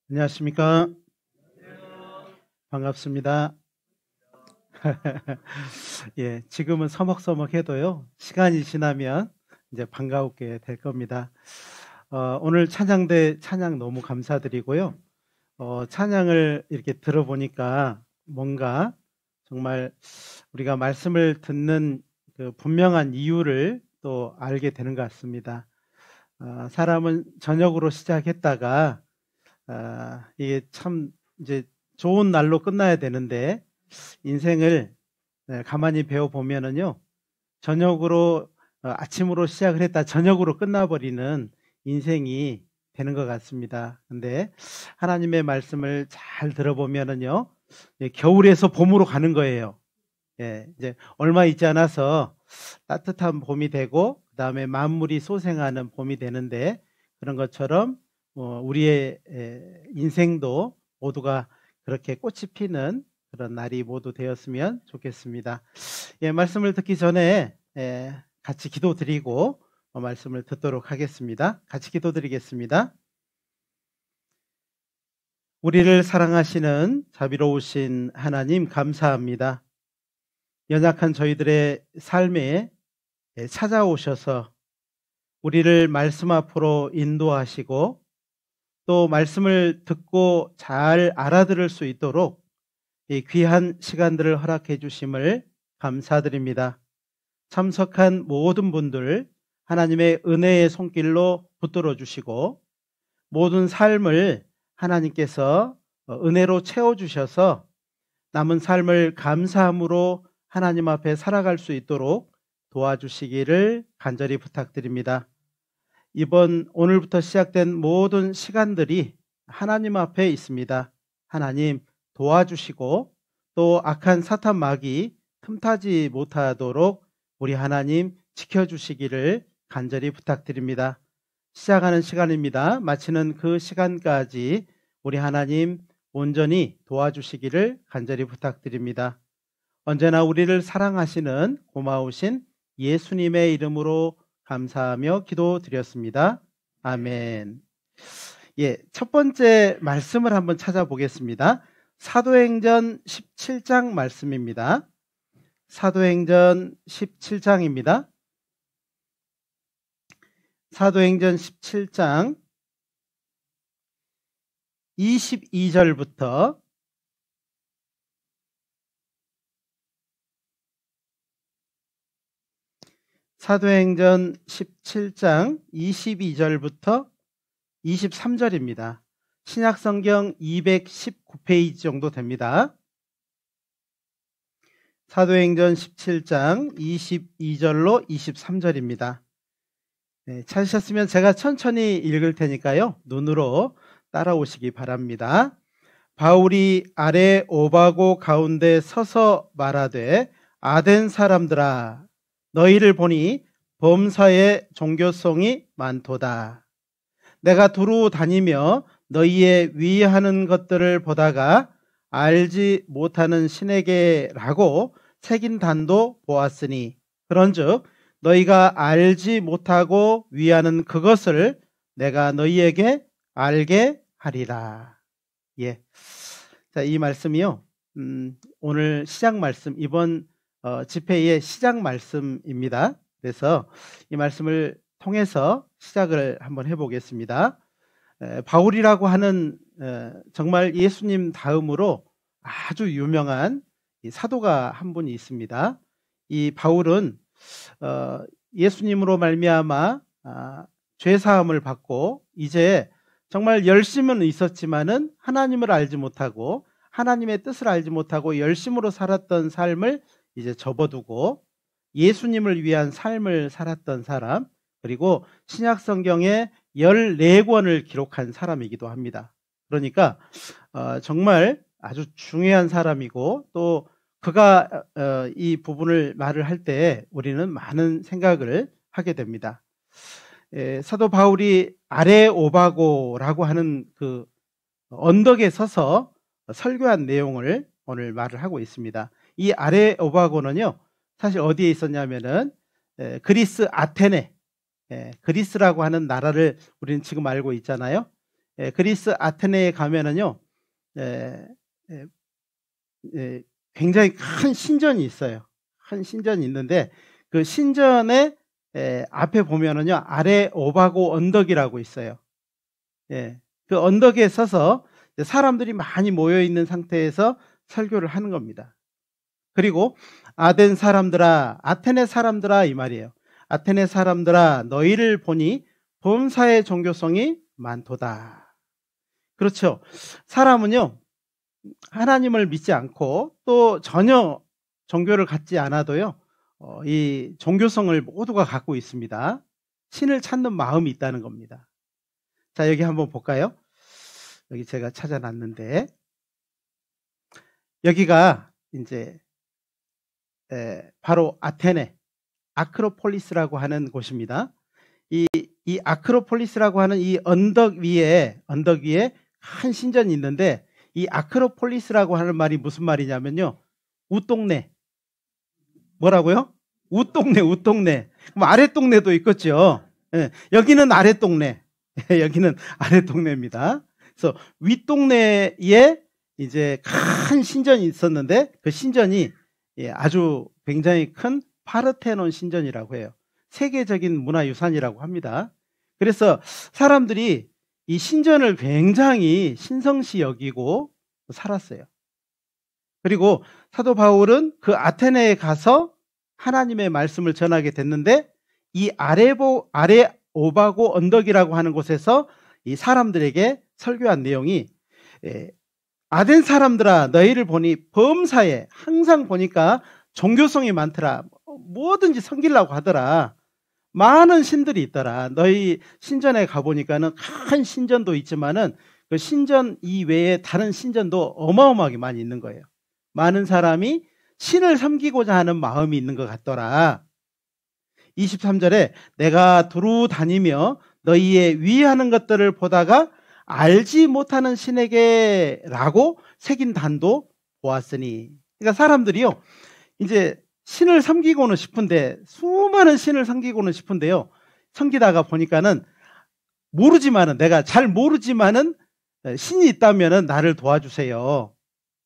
안녕하십니까? 반갑습니다. 예, 지금은 서먹서먹해도요, 시간이 지나면 이제 반가우게 될 겁니다. 오늘 찬양대 찬양 너무 감사드리고요. 찬양을 이렇게 들어보니까 뭔가 정말 우리가 말씀을 듣는 그 분명한 이유를 또 알게 되는 것 같습니다. 사람은 저녁으로 시작했다가 이게 참 이제 좋은 날로 끝나야 되는데 인생을 가만히 배워보면은요, 저녁으로 아침으로 시작을 했다 저녁으로 끝나버리는 인생이 되는 것 같습니다. 근데 하나님의 말씀을 잘 들어보면은요, 겨울에서 봄으로 가는 거예요. 예, 이제 얼마 있지 않아서 따뜻한 봄이 되고 그 다음에 만물이 소생하는 봄이 되는데, 그런 것처럼 우리의 인생도 모두가 그렇게 꽃이 피는 그런 날이 모두 되었으면 좋겠습니다. 예, 말씀을 듣기 전에 같이 기도드리고 말씀을 듣도록 하겠습니다. 같이 기도드리겠습니다. 우리를 사랑하시는 자비로우신 하나님, 감사합니다. 연약한 저희들의 삶에 찾아오셔서 우리를 말씀 앞으로 인도하시고 또 말씀을 듣고 잘 알아들을 수 있도록 이 귀한 시간들을 허락해 주심을 감사드립니다. 참석한 모든 분들 하나님의 은혜의 손길로 붙들어 주시고 모든 삶을 하나님께서 은혜로 채워주셔서 남은 삶을 감사함으로 하나님 앞에 살아갈 수 있도록 도와주시기를 간절히 부탁드립니다. 오늘부터 시작된 모든 시간들이 하나님 앞에 있습니다. 하나님 도와주시고 또 악한 사탄 마귀 틈타지 못하도록 우리 하나님 지켜주시기를 간절히 부탁드립니다. 시작하는 시간입니다. 마치는 그 시간까지 우리 하나님 온전히 도와주시기를 간절히 부탁드립니다. 언제나 우리를 사랑하시는 고마우신 예수님의 이름으로 감사하며 기도드렸습니다. 아멘. 예, 첫 번째 말씀을 한번 찾아보겠습니다. 사도행전 17장 말씀입니다. 사도행전 17장입니다. 사도행전 17장 22절부터 사도행전 17장 22절부터 23절입니다. 신약성경 219페이지 정도 됩니다. 사도행전 17장 22절로 23절입니다. 네, 찾으셨으면 제가 천천히 읽을 테니까요, 눈으로 따라오시기 바랍니다. 바울이 아레오바고 가운데 서서 말하되, 아덴 사람들아, 너희를 보니 범사에 종교성이 많도다. 내가 두루 다니며 너희의 위하는 것들을 보다가 알지 못하는 신에게라고 새긴 단도 보았으니, 그런즉 너희가 알지 못하고 위하는 그것을 내가 너희에게 알게 하리라. 예. 자, 이 말씀이요, 오늘 시작 말씀, 이번 집회의 시작 말씀입니다. 그래서 이 말씀을 통해서 시작을 한번 해보겠습니다. 바울이라고 하는 정말 예수님 다음으로 아주 유명한 사도가 한 분이 있습니다. 이 바울은 예수님으로 말미암아 죄사함을 받고 이제 정말 열심은 있었지만은 하나님을 알지 못하고 하나님의 뜻을 알지 못하고 열심으로 살았던 삶을 이제 접어두고 예수님을 위한 삶을 살았던 사람, 그리고 신약성경의 14권을 기록한 사람이기도 합니다. 그러니까 정말 아주 중요한 사람이고, 또 그가 이 부분을 말을 할 때 우리는 많은 생각을 하게 됩니다. 사도 바울이 아레오바고라고 하는 그 언덕에 서서 설교한 내용을 오늘 말을 하고 있습니다. 이 아레오바고는요, 사실 어디에 있었냐면은 그리스 아테네, 그리스라고 하는 나라를 우리는 지금 알고 있잖아요. 그리스 아테네에 가면은요, 에, 에, 굉장히 큰 신전이 있어요. 큰 신전이 있는데 그 신전의 앞에 보면은요, 아레오바고 언덕이라고 있어요. 예, 그 언덕에 서서 사람들이 많이 모여 있는 상태에서 설교를 하는 겁니다. 그리고 아덴 사람들아, 아테네 사람들아 이 말이에요. 아테네 사람들아, 너희를 보니 범사의 종교성이 많도다. 그렇죠. 사람은요, 하나님을 믿지 않고 또 전혀 종교를 갖지 않아도요, 이 종교성을 모두가 갖고 있습니다. 신을 찾는 마음이 있다는 겁니다. 자, 여기 한번 볼까요? 여기 제가 찾아놨는데, 여기가 이제 바로 아테네 아크로폴리스라고 하는 곳입니다. 이 아크로폴리스라고 하는 이 언덕 위에 한 신전이 있는데, 이 아크로폴리스라고 하는 말이 무슨 말이냐면요, 웃동네. 뭐라고요? 웃동네. 그럼 아랫동네도 있겠죠. 예, 여기는 아랫동네. 여기는 아랫동네입니다. 그래서 윗동네에 이제 큰 신전이 있었는데, 그 신전이 아주 굉장히 큰 파르테논 신전이라고 해요. 세계적인 문화유산이라고 합니다. 그래서 사람들이 이 신전을 굉장히 신성시 여기고 살았어요. 그리고 사도 바울은 그 아테네에 가서 하나님의 말씀을 전하게 됐는데, 이 아레오바고 언덕이라고 하는 곳에서 이 사람들에게 설교한 내용이, 아덴 사람들아, 너희를 보니 범사에, 항상 보니까 종교성이 많더라. 뭐든지 섬기려고 하더라. 많은 신들이 있더라. 너희 신전에 가보니까는 큰 신전도 있지만은 그 신전 이외에 다른 신전도 어마어마하게 많이 있는 거예요. 많은 사람이 신을 섬기고자 하는 마음이 있는 것 같더라. 23절에 내가 두루 다니며 너희의 위하는 것들을 보다가 알지 못하는 신에게 라고 새긴 단도 보았으니. 그러니까 사람들이요, 이제 신을 섬기고는 싶은데, 수많은 신을 섬기고는 싶은데요, 섬기다가 보니까는 모르지만은, 내가 잘 모르지만은 신이 있다면은 나를 도와주세요.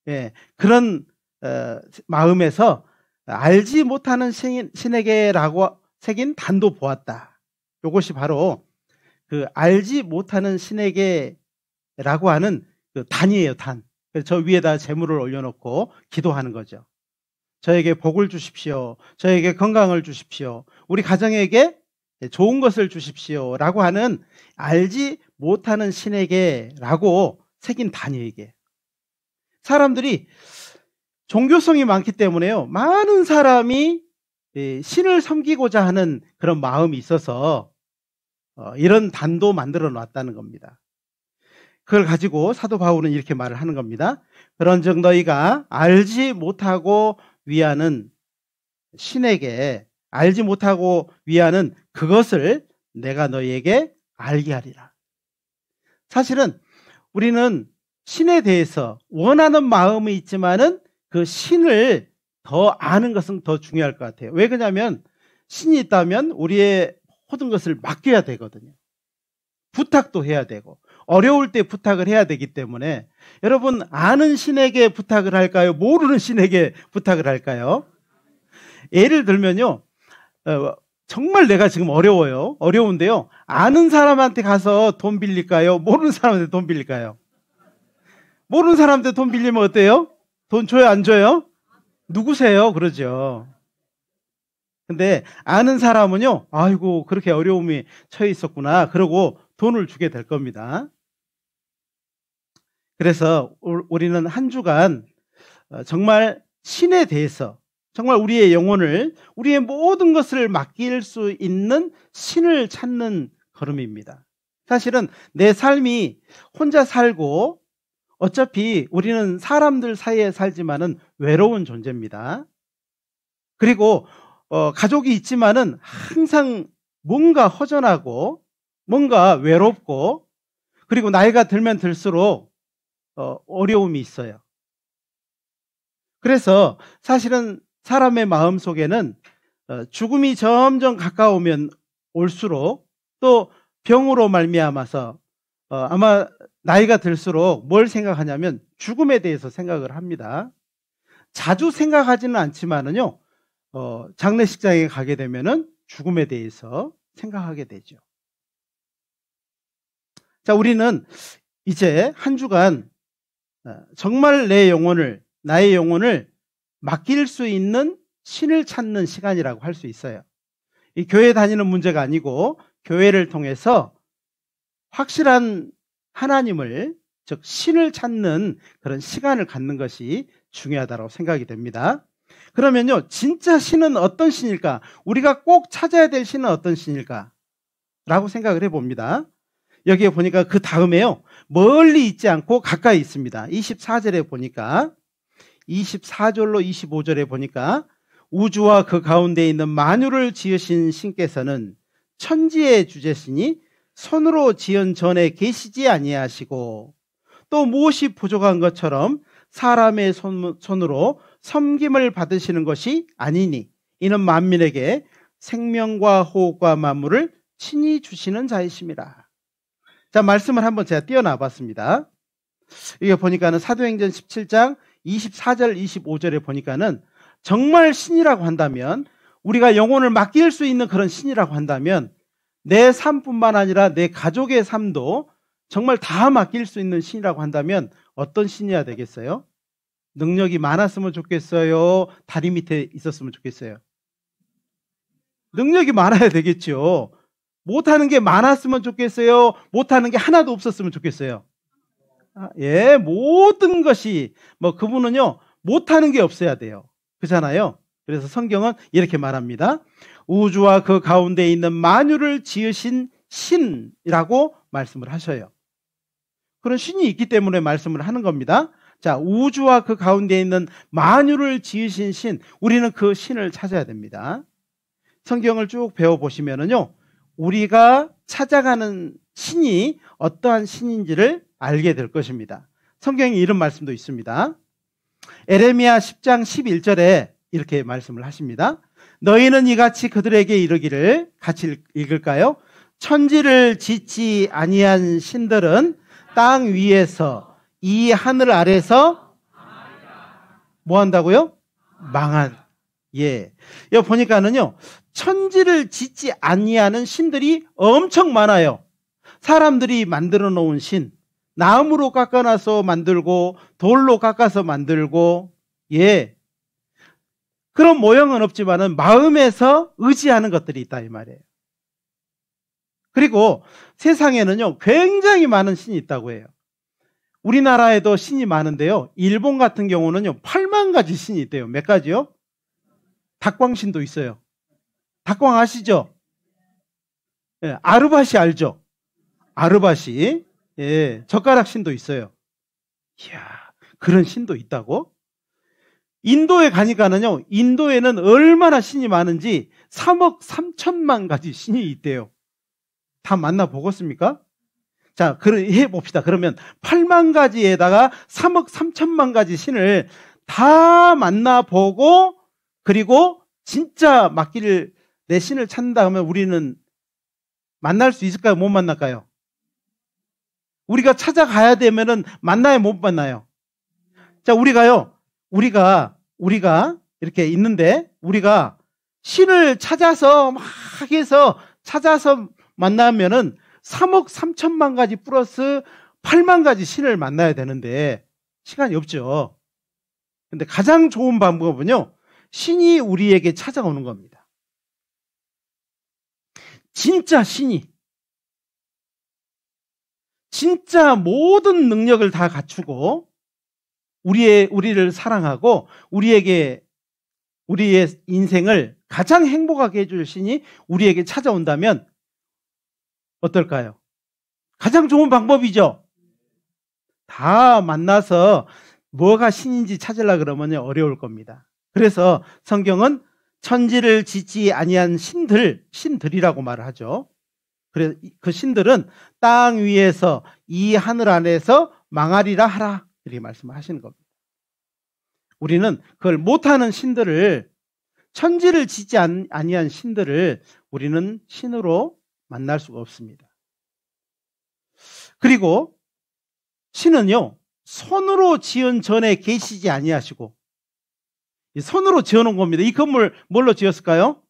예, 그런 마음에서 알지 못하는 신에게라고 새긴 단도 보았다. 이것이 바로 그 알지 못하는 신에게라고 하는 그 단이에요, 단. 저 위에다 재물을 올려놓고 기도하는 거죠. 저에게 복을 주십시오. 저에게 건강을 주십시오. 우리 가정에게 좋은 것을 주십시오. 라고 하는 알지 못하는 신에게라고 새긴 단이에요, 이게. 사람들이 종교성이 많기 때문에요, 많은 사람이 신을 섬기고자 하는 그런 마음이 있어서 이런 단도 만들어 놨다는 겁니다. 그걸 가지고 사도 바울은 이렇게 말을 하는 겁니다. 그런즉 너희가 알지 못하고 위하는 신에게, 알지 못하고 위하는 그것을 내가 너희에게 알게 하리라. 사실은 우리는 신에 대해서 원하는 마음이 있지만은 그 신을 더 아는 것은 더 중요할 것 같아요. 왜 그러냐면 신이 있다면 우리의 모든 것을 맡겨야 되거든요. 부탁도 해야 되고 어려울 때 부탁을 해야 되기 때문에, 여러분 아는 신에게 부탁을 할까요? 모르는 신에게 부탁을 할까요? 예를 들면요, 정말 내가 지금 어려운데요, 아는 사람한테 가서 돈 빌릴까요? 모르는 사람한테 돈 빌릴까요? 모르는 사람한테 돈 빌리면 어때요? 돈 줘요, 안 줘요? 누구세요? 그러죠. 근데 아는 사람은요, 아이고 그렇게 어려움이 처해 있었구나, 그러고 돈을 주게 될 겁니다. 그래서 우리는 한 주간 정말 신에 대해서, 정말 우리의 영혼을, 우리의 모든 것을 맡길 수 있는 신을 찾는 걸음입니다. 사실은 내 삶이 혼자 살고, 어차피 우리는 사람들 사이에 살지만은 외로운 존재입니다. 그리고 가족이 있지만은 항상 뭔가 허전하고 뭔가 외롭고, 그리고 나이가 들면 들수록 어려움이 있어요. 그래서 사실은 사람의 마음 속에는 죽음이 점점 가까우면 올수록, 또 병으로 말미암아서 아마 나이가 들수록 뭘 생각하냐면 죽음에 대해서 생각을 합니다. 자주 생각하지는 않지만은요, 장례식장에 가게 되면은 죽음에 대해서 생각하게 되죠. 자, 우리는 이제 한 주간 정말 나의 영혼을 맡길 수 있는 신을 찾는 시간이라고 할 수 있어요. 이 교회 다니는 문제가 아니고 교회를 통해서 확실한 하나님을, 즉 신을 찾는 그런 시간을 갖는 것이 중요하다고 생각이 됩니다. 그러면요, 진짜 신은 어떤 신일까? 우리가 꼭 찾아야 될 신은 어떤 신일까? 라고 생각을 해봅니다. 여기에 보니까 그 다음에요, 멀리 있지 않고 가까이 있습니다. 24절에 보니까, 24절로 25절에 보니까 우주와 그 가운데 있는 만유를 지으신 신께서는 천지의 주제시니 손으로 지은 전에 계시지 아니하시고 또 무엇이 부족한 것처럼 사람의 손으로 섬김을 받으시는 것이 아니니 이는 만민에게 생명과 호흡과 만물을 친히 주시는 자이심이라. 자, 말씀을 한번 제가 띄어놔 봤습니다. 이게 보니까는 사도행전 17장 24절 25절에 보니까는 정말 신이라고 한다면, 우리가 영혼을 맡길 수 있는 그런 신이라고 한다면 내 삶뿐만 아니라 내 가족의 삶도 정말 다 맡길 수 있는 신이라고 한다면 어떤 신이어야 되겠어요? 능력이 많았으면 좋겠어요? 다리 밑에 있었으면 좋겠어요? 능력이 많아야 되겠죠. 못하는 게 많았으면 좋겠어요? 못하는 게 하나도 없었으면 좋겠어요? 예, 모든 것이, 그분은요, 못하는 게 없어야 돼요. 그렇잖아요. 그래서 성경은 이렇게 말합니다. 우주와 그 가운데 있는 만유를 지으신 신이라고 말씀을 하셔요. 그런 신이 있기 때문에 말씀을 하는 겁니다. 자, 우주와 그 가운데 있는 만유를 지으신 신, 우리는 그 신을 찾아야 됩니다. 성경을 쭉 배워보시면은요, 우리가 찾아가는 신이 어떠한 신인지를 알게 될 것입니다. 성경에 이런 말씀도 있습니다. 에레미야 10장 11절에 이렇게 말씀을 하십니다. 너희는 이같이 그들에게 이르기를, 같이 읽을까요? 천지를 짓지 아니한 신들은 땅 위에서 이 하늘 아래서 뭐 한다고요? 예. 여기 보니까는요, 천지를 짓지 아니하는 신들이 엄청 많아요. 사람들이 만들어 놓은 신, 나무로 깎아놔서 만들고 돌로 깎아서 만들고, 예, 그런 모형은 없지만은 마음에서 의지하는 것들이 있다 이 말이에요. 그리고 세상에는요, 굉장히 많은 신이 있다고 해요. 우리나라에도 신이 많은데요, 일본 같은 경우는요 8만 가지 신이 있대요. 몇 가지요? 닭광신도 있어요. 닭광 아시죠? 예, 아르바시 알죠? 아르바시. 예, 젓가락 신도 있어요. 이야, 그런 신도 있다고? 인도에 가니까는요, 인도에는 얼마나 신이 많은지 3억 3천만 가지 신이 있대요. 다 만나보겠습니까? 자, 해봅시다. 그러면 8만 가지에다가 3억 3천만 가지 신을 다 만나보고, 그리고 진짜 맡길 내 신을 찾는다 하면 우리는 만날 수 있을까요? 못 만날까요? 우리가 찾아가야 되면은 만나요? 못 만나요? 자, 우리가 이렇게 있는데, 우리가 신을 찾아서 찾아서 만나면은 3억 3천만 가지 플러스 8만 가지 신을 만나야 되는데 시간이 없죠. 근데 가장 좋은 방법은요, 신이 우리에게 찾아오는 겁니다. 진짜 신이, 진짜 모든 능력을 다 갖추고 우리를 사랑하고 우리의 인생을 가장 행복하게 해줄 신이 우리에게 찾아온다면 어떨까요? 가장 좋은 방법이죠. 다 만나서 뭐가 신인지 찾으려고 그러면 어려울 겁니다. 그래서 성경은 천지를 짓지 아니한 신들이라고 말을 하죠. 그래서 그 신들은 땅 위에서 이 하늘 안에서 망하리라 하라, 이렇게 말씀하시는 겁니다. 우리는 그걸 못하는 신들을, 천지를 짓지 아니한 신들을 우리는 신으로 만날 수가 없습니다. 그리고 신은요, 손으로 지은 전에 계시지 아니하시고, 손으로 지어놓은 겁니다. 이 건물 뭘로 지었을까요?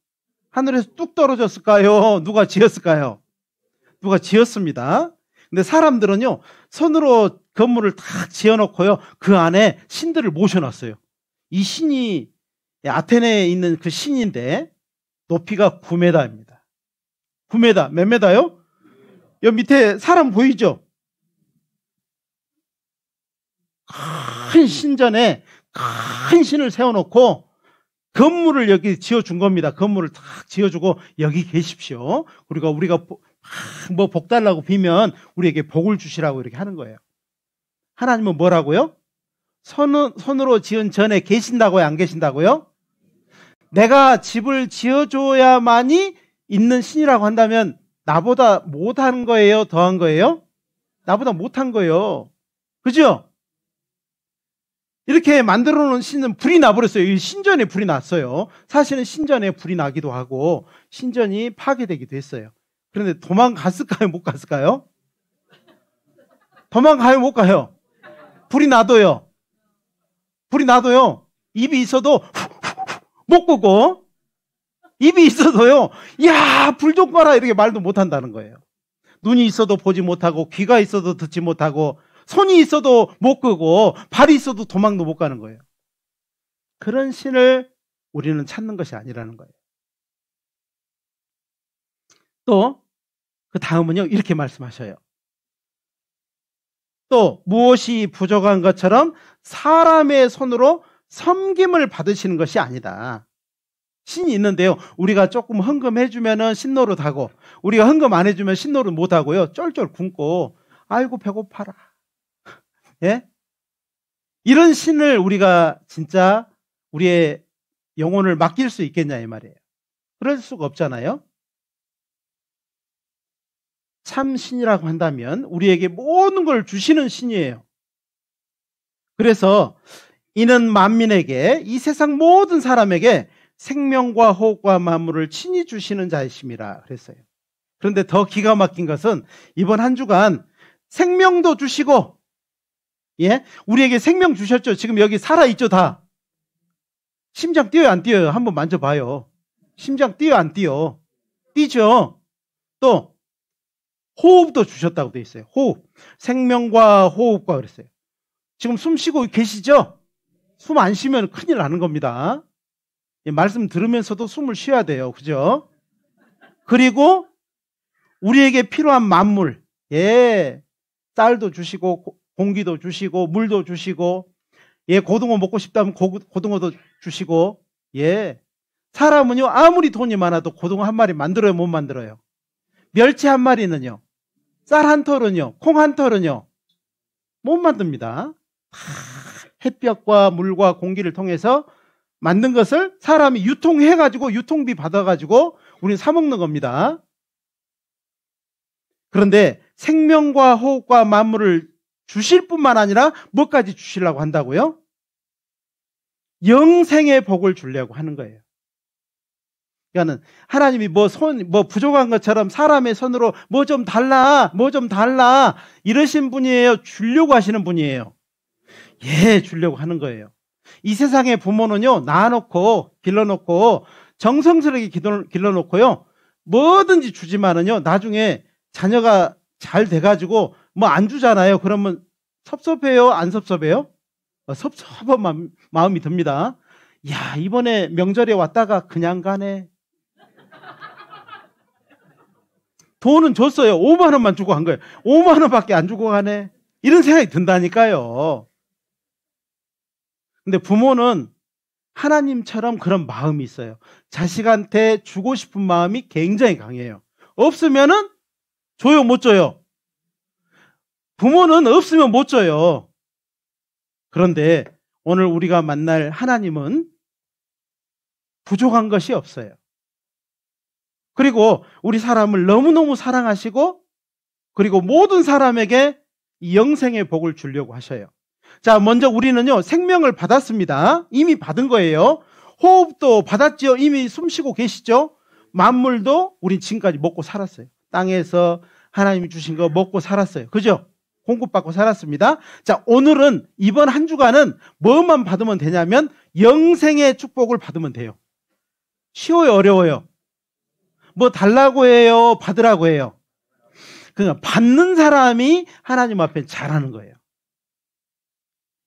하늘에서 뚝 떨어졌을까요? 누가 지었을까요? 누가 지었습니다. 근데 사람들은요, 손으로 건물을 탁 지어놓고요, 그 안에 신들을 모셔놨어요. 이 신이 아테네에 있는 그 신인데 높이가 9m입니다. 9m. 몇 m요? 여기 밑에 사람 보이죠? 큰 신전에 큰 신을 세워놓고 건물을 여기 지어준 겁니다. 건물을 탁 지어주고 여기 계십시오. 우리가 뭐 복 달라고 비면 우리에게 복을 주시라고 이렇게 하는 거예요. 하나님은 뭐라고요? 손으로 지은 전에 계신다고요? 안 계신다고요? 내가 집을 지어줘야만이 있는 신이라고 한다면 나보다 못한 거예요? 더한 거예요? 나보다 못한 거예요. 그죠? 이렇게 만들어 놓은 신은 불이 나버렸어요. 이 신전에 불이 났어요. 사실은 신전에 불이 나기도 하고 신전이 파괴되기도 했어요. 그런데 도망갔을까요? 못 갔을까요? 도망가요? 못 가요? 불이 나도요. 불이 나도요. 입이 있어도 못 끄고, 입이 있어도요, 야, 불 좀 꺼라 이렇게 말도 못 한다는 거예요. 눈이 있어도 보지 못하고, 귀가 있어도 듣지 못하고, 손이 있어도 못 끄고, 발이 있어도 도망도 못 가는 거예요. 그런 신을 우리는 찾는 것이 아니라는 거예요. 또 그 다음은요, 이렇게 말씀하셔요. 또 무엇이 부족한 것처럼 사람의 손으로 섬김을 받으시는 것이 아니다. 신이 있는데요, 우리가 조금 헌금해주면 신노릇하고, 우리가 헌금 안 해주면 신노릇 못하고요, 쫄쫄 굶고, 아이고 배고파라. 예? 이런 신을 우리가 진짜 우리의 영혼을 맡길 수 있겠냐 이 말이에요. 그럴 수가 없잖아요. 참 신이라고 한다면 우리에게 모든 걸 주시는 신이에요. 그래서 이는 만민에게, 이 세상 모든 사람에게 생명과 호흡과 만물을 친히 주시는 자이심이라 그랬어요. 그런데 더 기가 막힌 것은 이번 한 주간 생명도 주시고, 예, 우리에게 생명 주셨죠. 지금 여기 살아있죠, 다. 심장 뛰어요, 안 뛰어요? 한번 만져봐요. 심장 뛰어, 안 뛰어? 뛰죠. 또 호흡도 주셨다고 돼 있어요. 호흡, 생명과 호흡과 그랬어요. 지금 숨 쉬고 계시죠? 숨 안 쉬면 큰일 나는 겁니다. 예, 말씀 들으면서도 숨을 쉬어야 돼요. 그죠? 그리고 우리에게 필요한 만물, 예, 쌀도 주시고 공기도 주시고 물도 주시고, 예, 고등어 먹고 싶다면 고등어도 주시고, 예, 사람은요 아무리 돈이 많아도 고등어 한 마리 만들어요, 못 만들어요? 멸치 한 마리는요, 쌀 한 털은요, 콩 한 털은요 못 만듭니다. 햇볕과 물과 공기를 통해서 만든 것을 사람이 유통해가지고 유통비 받아가지고 우리는 사 먹는 겁니다. 그런데 생명과 호흡과 만물을 주실 뿐만 아니라 뭐까지 주시려고 한다고요? 영생의 복을 주려고 하는 거예요. 그러니까 하나님이 뭐 부족한 것처럼 사람의 손으로 뭐 좀 달라 이러신 분이에요? 주려고 하시는 분이에요? 예, 주려고 하는 거예요. 이 세상의 부모는요, 낳아놓고 길러놓고 정성스럽게 길러놓고요, 뭐든지 주지만은요, 나중에 자녀가 잘 돼가지고 뭐 안 주잖아요. 그러면 섭섭해요? 안 섭섭해요? 섭섭한 마음이 듭니다. 야, 이번에 명절에 왔다가 그냥 가네. 돈은 줬어요. 5만 원만 주고 간 거예요. 5만 원밖에 안 주고 가네. 이런 생각이 든다니까요. 근데 부모는 하나님처럼 그런 마음이 있어요. 자식한테 주고 싶은 마음이 굉장히 강해요. 없으면은 줘요, 못 줘요? 부모는 없으면 못 줘요. 그런데 오늘 우리가 만날 하나님은 부족한 것이 없어요. 그리고 우리 사람을 너무너무 사랑하시고, 그리고 모든 사람에게 이 영생의 복을 주려고 하셔요. 자, 먼저 우리는요, 생명을 받았습니다. 이미 받은 거예요. 호흡도 받았죠. 이미 숨 쉬고 계시죠. 만물도 우린 지금까지 먹고 살았어요. 땅에서 하나님이 주신 거 먹고 살았어요. 그죠? 공급받고 살았습니다. 자, 오늘은 이번 한 주간은 뭐만 받으면 되냐면 영생의 축복을 받으면 돼요. 쉬워요, 어려워요? 뭐 달라고 해요, 받으라고 해요? 그러니까 받는 사람이 하나님 앞에 잘하는 거예요.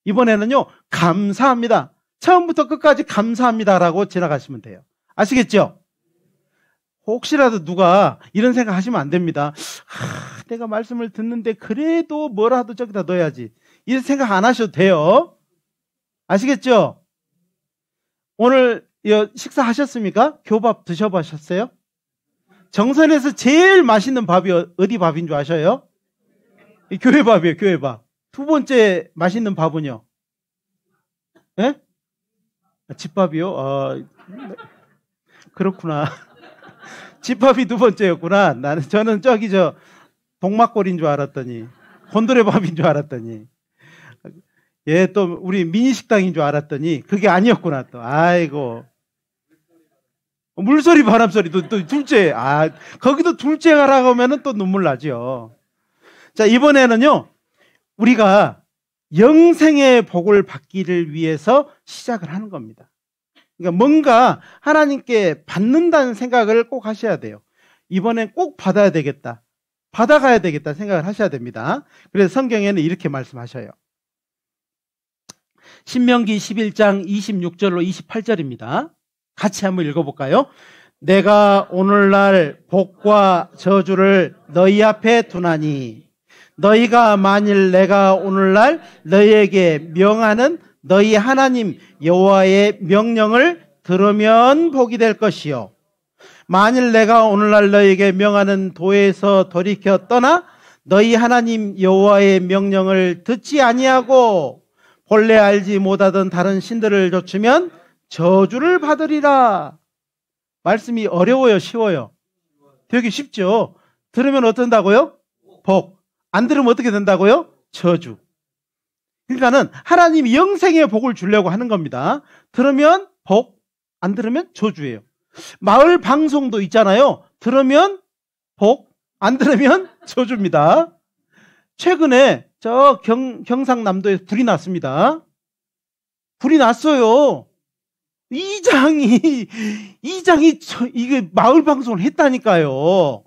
이번에는요, 감사합니다. 처음부터 끝까지 감사합니다라고 지나가시면 돼요. 아시겠죠? 혹시라도 누가 이런 생각 하시면 안 됩니다. 내가 말씀을 듣는데 그래도 뭐라도 저기다 넣어야지. 이런 생각 안 하셔도 돼요. 아시겠죠? 오늘 식사하셨습니까? 교밥 드셔보셨어요? 정선에서 제일 맛있는 밥이 어디 밥인 줄 아셔요? 교회밥이에요, 교회밥. 두 번째 맛있는 밥은요? 예? 집밥이요? 그렇구나. 집밥이 두 번째였구나. 저는 동막골인 줄 알았더니, 곤드레밥인 줄 알았더니, 예, 또 우리 미니식당인 줄 알았더니, 그게 아니었구나, 또. 아이고. 물소리, 바람소리, 또 둘째. 거기도 둘째 가라고 하면은 또 눈물 나죠. 자, 이번에는요, 우리가 영생의 복을 받기를 위해서 시작을 하는 겁니다. 그러니까 뭔가 하나님께 받는다는 생각을 꼭 하셔야 돼요. 이번엔 꼭 받아야 되겠다. 받아가야 되겠다 생각을 하셔야 됩니다. 그래서 성경에는 이렇게 말씀하셔요. 신명기 11장 26절로 28절입니다. 같이 한번 읽어볼까요? 내가 오늘날 복과 저주를 너희 앞에 두나니 너희가 만일 내가 오늘날 너희에게 명하는 너희 하나님 여호와의 명령을 들으면 복이 될 것이요 만일 내가 오늘날 너희에게 명하는 도에서 돌이켜 떠나 너희 하나님 여호와의 명령을 듣지 아니하고 본래 알지 못하던 다른 신들을 좇으면 저주를 받으리라. 말씀이 어려워요, 쉬워요? 되게 쉽죠? 들으면 어떤다고요? 복. 안 들으면 어떻게 된다고요? 저주. 그러니까는 하나님이 영생의 복을 주려고 하는 겁니다. 들으면 복, 안 들으면 저주예요. 마을 방송도 있잖아요. 들으면 복, 안 들으면 저주입니다. 최근에 저 경상남도에서 불이 났습니다. 불이 났어요. 이장이 이게 마을 방송을 했다니까요.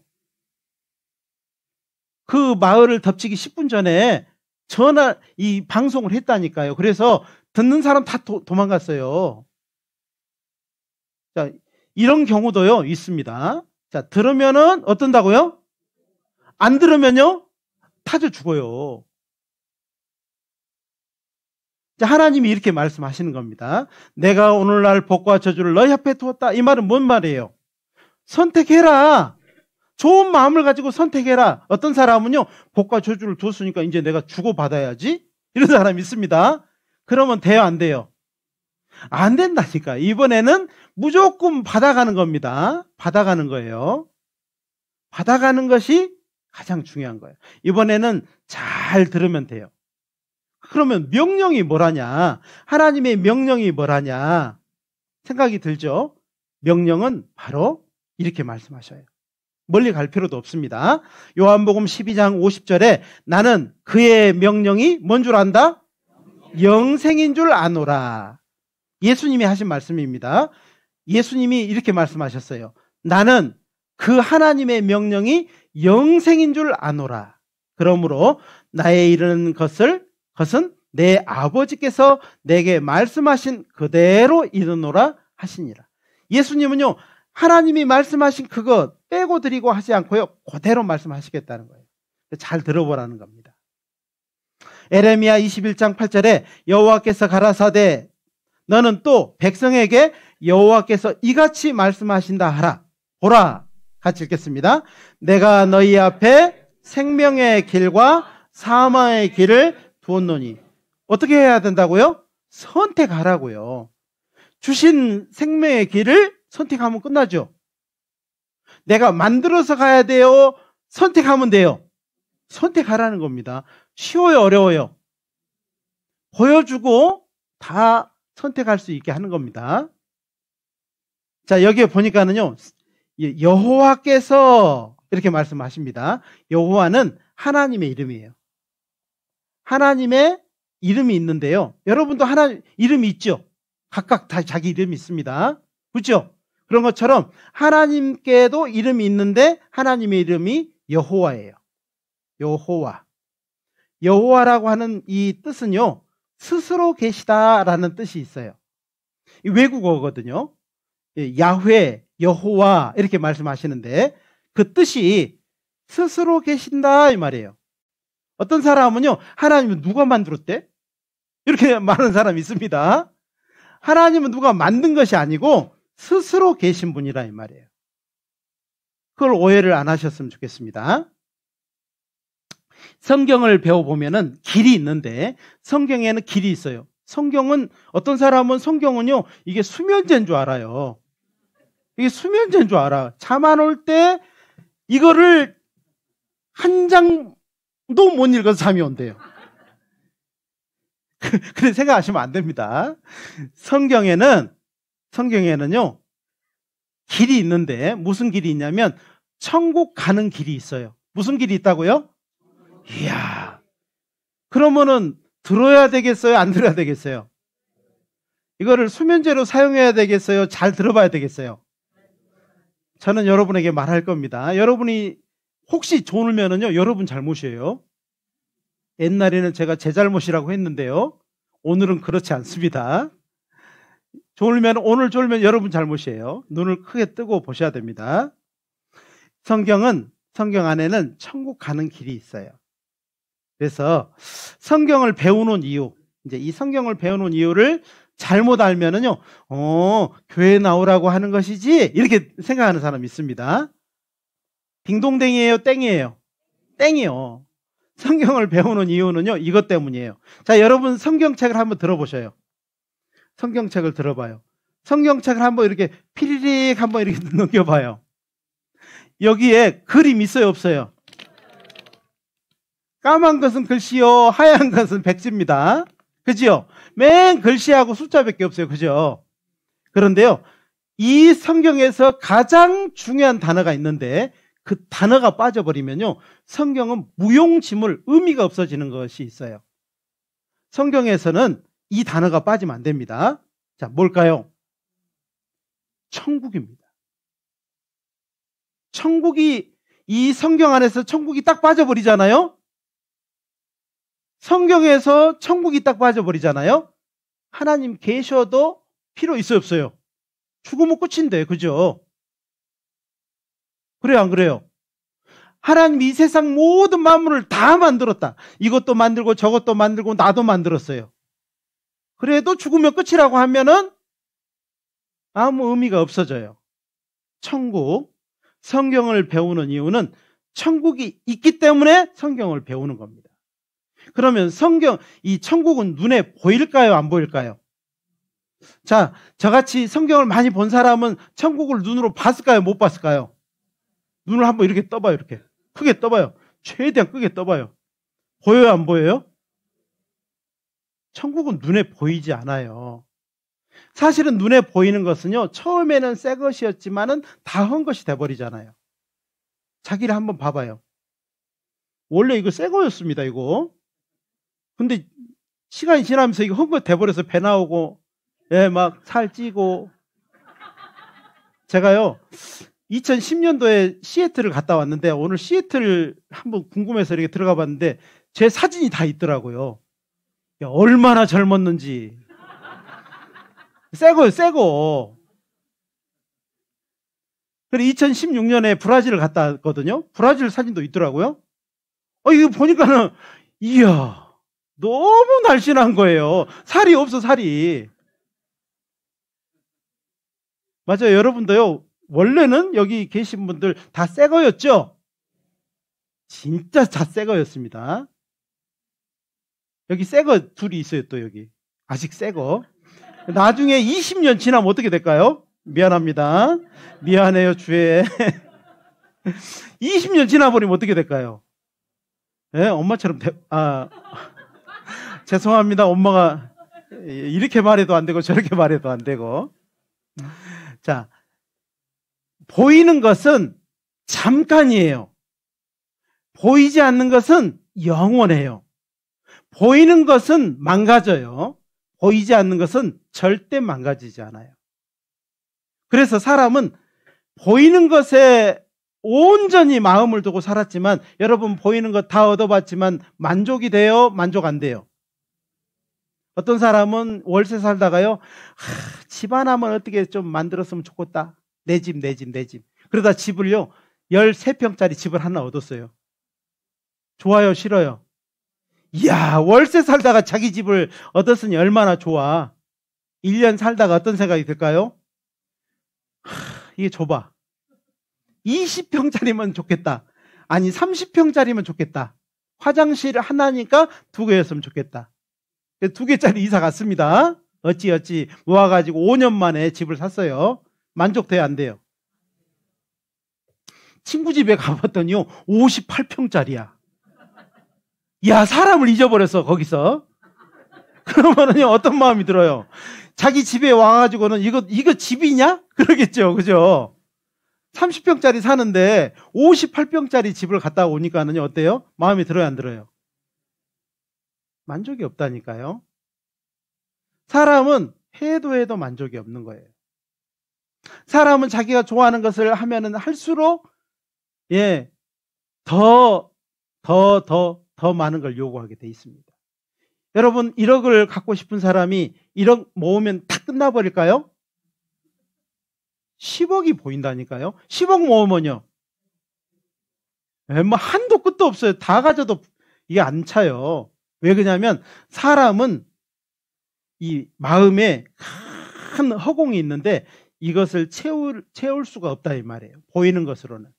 그 마을을 덮치기 10분 전에 이 방송을 했다니까요. 그래서 듣는 사람 다 도망갔어요. 자, 이런 경우도요, 있습니다. 자, 들으면은 어떤다고요? 안 들으면요? 타져 죽어요. 자, 하나님이 이렇게 말씀하시는 겁니다. 내가 오늘날 복과 저주를 너희 앞에 두었다. 이 말은 뭔 말이에요? 선택해라. 좋은 마음을 가지고 선택해라. 어떤 사람은요, 복과 저주를 뒀으니까 이제 내가 주고받아야지. 이런 사람이 있습니다. 그러면 돼요, 안 돼요? 안 된다니까. 이번에는 무조건 받아가는 겁니다. 받아가는 거예요. 받아가는 것이 가장 중요한 거예요. 이번에는 잘 들으면 돼요. 그러면 명령이 뭐라냐? 하나님의 명령이 뭐라냐? 생각이 들죠? 명령은 바로 이렇게 말씀하셔요. 멀리 갈 필요도 없습니다. 요한복음 12장 50절에 나는 그의 명령이 뭔 줄 안다? 영생인 줄 아노라. 예수님이 하신 말씀입니다. 예수님이 이렇게 말씀하셨어요. 나는 그 하나님의 명령이 영생인 줄 아노라. 그러므로 나의 이르는 것은 내 아버지께서 내게 말씀하신 그대로 이르노라 하시니라. 예수님은요, 하나님이 말씀하신 그것 빼고 드리고 하지 않고요, 그대로 말씀하시겠다는 거예요. 잘 들어보라는 겁니다. 에레미야 21장 8절에 여호와께서 가라사대 너는 또 백성에게 여호와께서 이같이 말씀하신다 하라. 보라. 같이 읽겠습니다. 내가 너희 앞에 생명의 길과 사망의 길을 두었노니. 어떻게 해야 된다고요? 선택하라고요. 주신 생명의 길을 선택하면 끝나죠. 내가 만들어서 가야 돼요? 선택하면 돼요. 선택하라는 겁니다. 쉬워요, 어려워요? 보여주고 다 선택할 수 있게 하는 겁니다. 자, 여기에 보니까는요, 여호와께서 이렇게 말씀하십니다. 여호와는 하나님의 이름이에요. 하나님의 이름이 있는데요. 여러분도 하나님 이름이 있죠? 각각 다 자기 이름이 있습니다. 그렇죠? 그런 것처럼 하나님께도 이름이 있는데 하나님의 이름이 여호와예요. 여호와. 여호와라고 하는 이 뜻은요, 스스로 계시다라는 뜻이 있어요. 이 외국어거든요. 야훼, 여호와 이렇게 말씀하시는데 그 뜻이 스스로 계신다 이 말이에요. 어떤 사람은요, 하나님은 누가 만들었대? 이렇게 말하는 사람이 있습니다. 하나님은 누가 만든 것이 아니고 스스로 계신 분이라 이 말이에요. 그걸 오해를 안 하셨으면 좋겠습니다. 성경을 배워보면은 길이 있는데 성경에는 길이 있어요. 성경은 어떤 사람은 성경은요, 이게 수면제인 줄 알아요. 이게 수면제인 줄 알아. 잠 안 올 때 이거를 한 장도 못 읽어서 잠이 온대요. 그렇게 생각하시면 안 됩니다. 성경에는요, 길이 있는데 무슨 길이 있냐면 천국 가는 길이 있어요. 무슨 길이 있다고요? 이야, 그러면은 들어야 되겠어요? 안 들어야 되겠어요? 이거를 수면제로 사용해야 되겠어요? 잘 들어봐야 되겠어요? 저는 여러분에게 말할 겁니다. 여러분이 혹시 졸면은요, 여러분 잘못이에요. 옛날에는 제가 제 잘못이라고 했는데요, 오늘은 그렇지 않습니다. 오늘 졸면 여러분 잘못이에요. 눈을 크게 뜨고 보셔야 됩니다. 성경 안에는 천국 가는 길이 있어요. 그래서 성경을 배우는 이유, 이제 이 성경을 배우는 이유를 잘못 알면은요, 교회 나오라고 하는 것이지, 이렇게 생각하는 사람이 있습니다. 딩동댕이에요? 땡이에요? 땡이요. 성경을 배우는 이유는요, 이것 때문이에요. 자, 여러분 성경책을 한번 들어보셔요. 성경책을 들어봐요. 성경책을 한번 이렇게 피리릭 한번 이렇게 넘겨봐요. 여기에 그림 있어요, 없어요? 까만 것은 글씨요, 하얀 것은 백지입니다. 그죠? 맨 글씨하고 숫자밖에 없어요. 그죠? 그런데요, 이 성경에서 가장 중요한 단어가 있는데 그 단어가 빠져버리면요, 성경은 무용지물, 의미가 없어지는 것이 있어요. 성경에서는 이 단어가 빠지면 안 됩니다. 자, 뭘까요? 천국입니다. 천국이, 이 성경 안에서 천국이 딱 빠져버리잖아요? 성경에서 천국이 딱 빠져버리잖아요? 하나님 계셔도 필요 있어요, 없어요? 죽으면 끝인데, 그죠? 그래요, 안 그래요? 하나님이 이 세상 모든 만물을 다 만들었다. 이것도 만들고 저것도 만들고 나도 만들었어요. 그래도 죽으면 끝이라고 하면은 아무 의미가 없어져요. 천국, 성경을 배우는 이유는 천국이 있기 때문에 성경을 배우는 겁니다. 그러면 이 천국은 눈에 보일까요, 안 보일까요? 자, 저같이 성경을 많이 본 사람은 천국을 눈으로 봤을까요, 못 봤을까요? 눈을 한번 이렇게 떠봐요, 이렇게. 크게 떠봐요. 최대한 크게 떠봐요. 보여요, 안 보여요? 천국은 눈에 보이지 않아요. 사실은 눈에 보이는 것은요, 처음에는 새 것이었지만은 다 헌 것이 돼버리잖아요. 자기를 한번 봐봐요. 원래 이거 새 거였습니다, 이거. 근데 시간이 지나면서 이거 헌 거 돼버려서 배 나오고, 예, 막 살 찌고. 제가요, 2010년도에 시애틀을 갔다 왔는데, 오늘 시애틀 한번 궁금해서 이렇게 들어가 봤는데, 제 사진이 다 있더라고요. 야, 얼마나 젊었는지. 새 거요, 새 거. 그리고 2016년에 브라질을 갔다 왔거든요. 브라질 사진도 있더라고요. 이거 보니까는, 이야, 너무 날씬한 거예요. 살이 없어, 살이. 맞아요. 여러분도요, 원래는 여기 계신 분들 다 새 거였죠? 진짜 다 새 거였습니다. 여기 새 거 둘이 있어요, 또 여기. 아직 새 거. 나중에 20년 지나면 어떻게 될까요? 미안합니다. 미안해요, 주에. 20년 지나버리면 어떻게 될까요? 예, 엄마처럼, 죄송합니다. 엄마가 이렇게 말해도 안 되고 저렇게 말해도 안 되고. 자, 보이는 것은 잠깐이에요. 보이지 않는 것은 영원해요. 보이는 것은 망가져요. 보이지 않는 것은 절대 망가지지 않아요. 그래서 사람은 보이는 것에 온전히 마음을 두고 살았지만, 여러분 보이는 것 다 얻어봤지만 만족이 돼요? 만족 안 돼요? 어떤 사람은 월세 살다가요, 집 하나만 어떻게 좀 만들었으면 좋겠다. 내 집. 그러다 집을요, 13평짜리 집을 하나 얻었어요. 좋아요, 싫어요? 이야, 월세 살다가 자기 집을 얻었으니 얼마나 좋아. 1년 살다가 어떤 생각이 들까요? 이게 좁아. 20평짜리면 좋겠다. 아니, 30평짜리면 좋겠다. 화장실 하나니까 2개였으면 좋겠다. 2개짜리 이사 갔습니다. 어찌 모아가지고 5년 만에 집을 샀어요. 만족돼요, 안 돼요? 친구 집에 가봤더니요, 58평짜리야. 야, 사람을 잊어버렸어, 거기서. 그러면은요, 어떤 마음이 들어요? 자기 집에 와가지고는 이거 집이냐? 그러겠죠, 그죠? 30평짜리 사는데 58평짜리 집을 갔다 오니까는요, 어때요? 마음이 들어요, 안 들어요? 만족이 없다니까요. 사람은 해도 만족이 없는 거예요. 사람은 자기가 좋아하는 것을 하면은 할수록, 더 많은 걸 요구하게 돼 있습니다. 여러분, 1억을 갖고 싶은 사람이 1억 모으면 다 끝나버릴까요? 10억이 보인다니까요. 10억 모으면요, 뭐 한도 끝도 없어요. 다 가져도 이게 안 차요. 왜 그러냐면 사람은 이 마음에 큰 허공이 있는데 이것을 채울 수가 없다, 이 말이에요. 보이는 것으로는.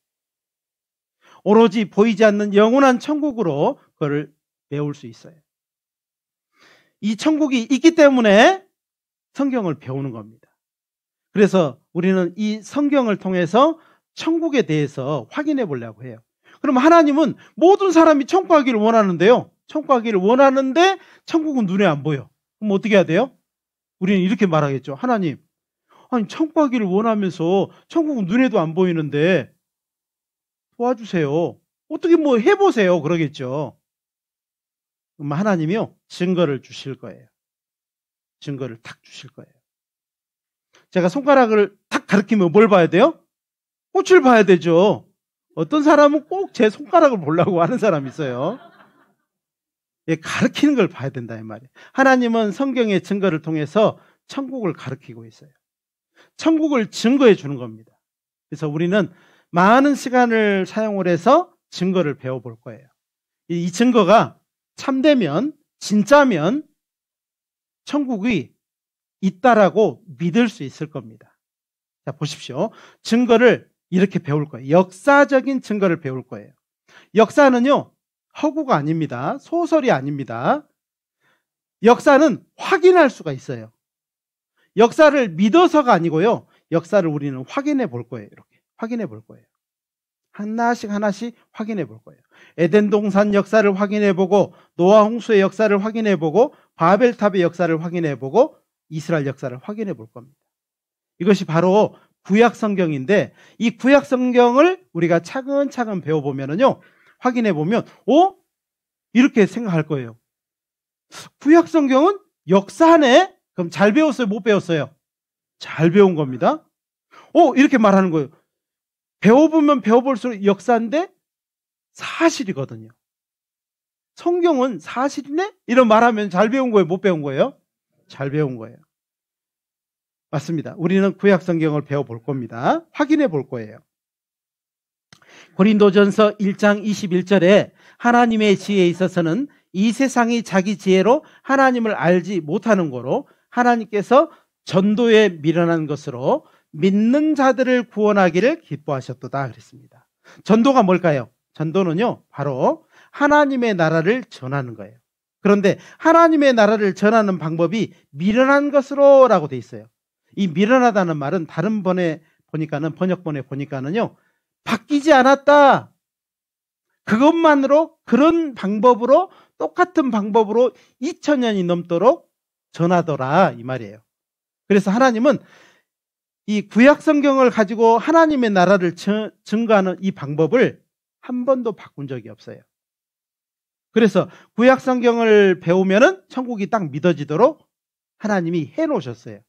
오로지 보이지 않는 영원한 천국으로 그걸 메울 수 있어요. 이 천국이 있기 때문에 성경을 배우는 겁니다. 그래서 우리는 이 성경을 통해서 천국에 대해서 확인해 보려고 해요. 그럼 하나님은 모든 사람이 천국 가기를 원하는데요. 천국 가기를 원하는데 천국은 눈에 안 보여. 그럼 어떻게 해야 돼요? 우리는 이렇게 말하겠죠. 하나님, 아니 천국 가기를 원하면서 천국은 눈에도 안 보이는데 도와주세요. 어떻게 뭐 해보세요. 그러겠죠. 그럼 하나님이요, 증거를 주실 거예요. 증거를 탁 주실 거예요. 제가 손가락을 탁 가리키면 뭘 봐야 돼요? 꽃을 봐야 되죠. 어떤 사람은 꼭 제 손가락을 보려고 하는 사람이 있어요. 가리키는 걸 봐야 된다, 이 말이에요. 하나님은 성경의 증거를 통해서 천국을 가리키고 있어요. 천국을 증거해 주는 겁니다. 그래서 우리는 많은 시간을 사용을 해서 증거를 배워볼 거예요. 이 증거가 참되면, 진짜면 천국이 있다라고 믿을 수 있을 겁니다. 자, 보십시오. 증거를 이렇게 배울 거예요. 역사적인 증거를 배울 거예요. 역사는요, 허구가 아닙니다. 소설이 아닙니다. 역사는 확인할 수가 있어요. 역사를 믿어서가 아니고요, 역사를 우리는 확인해 볼 거예요. 이렇게 확인해 볼 거예요. 하나씩 확인해 볼 거예요. 에덴 동산 역사를 확인해 보고, 노아 홍수의 역사를 확인해 보고, 바벨탑의 역사를 확인해 보고, 이스라엘 역사를 확인해 볼 겁니다. 이것이 바로 구약 성경인데, 이 구약 성경을 우리가 차근차근 배워보면은요, 확인해 보면, 이렇게 생각할 거예요. 구약 성경은 역사네? 그럼 잘 배웠어요? 못 배웠어요? 잘 배운 겁니다. 이렇게 말하는 거예요. 배워보면 배워볼수록 역사인데 사실이거든요. 성경은 사실이네? 이런 말하면 잘 배운 거예요? 못 배운 거예요? 잘 배운 거예요. 맞습니다. 우리는 구약 성경을 배워볼 겁니다. 확인해 볼 거예요. 고린도전서 1장 21절에 하나님의 지혜에 있어서는 이 세상이 자기 지혜로 하나님을 알지 못하는 거로 하나님께서 전도에 미련한 것으로 믿는 자들을 구원하기를 기뻐하셨도다 그랬습니다. 전도가 뭘까요? 전도는요, 바로 하나님의 나라를 전하는 거예요. 그런데 하나님의 나라를 전하는 방법이 미련한 것으로 라고 돼 있어요. 이 미련하다는 말은 다른 번역본에 보니까는요, 바뀌지 않았다. 그것만으로, 그런 방법으로, 똑같은 방법으로 2000년이 넘도록 전하더라, 이 말이에요. 그래서 하나님은 이 구약 성경을 가지고 하나님의 나라를 증거하는 이 방법을 한 번도 바꾼 적이 없어요. 그래서 구약 성경을 배우면은 천국이 딱 믿어지도록 하나님이 해놓으셨어요.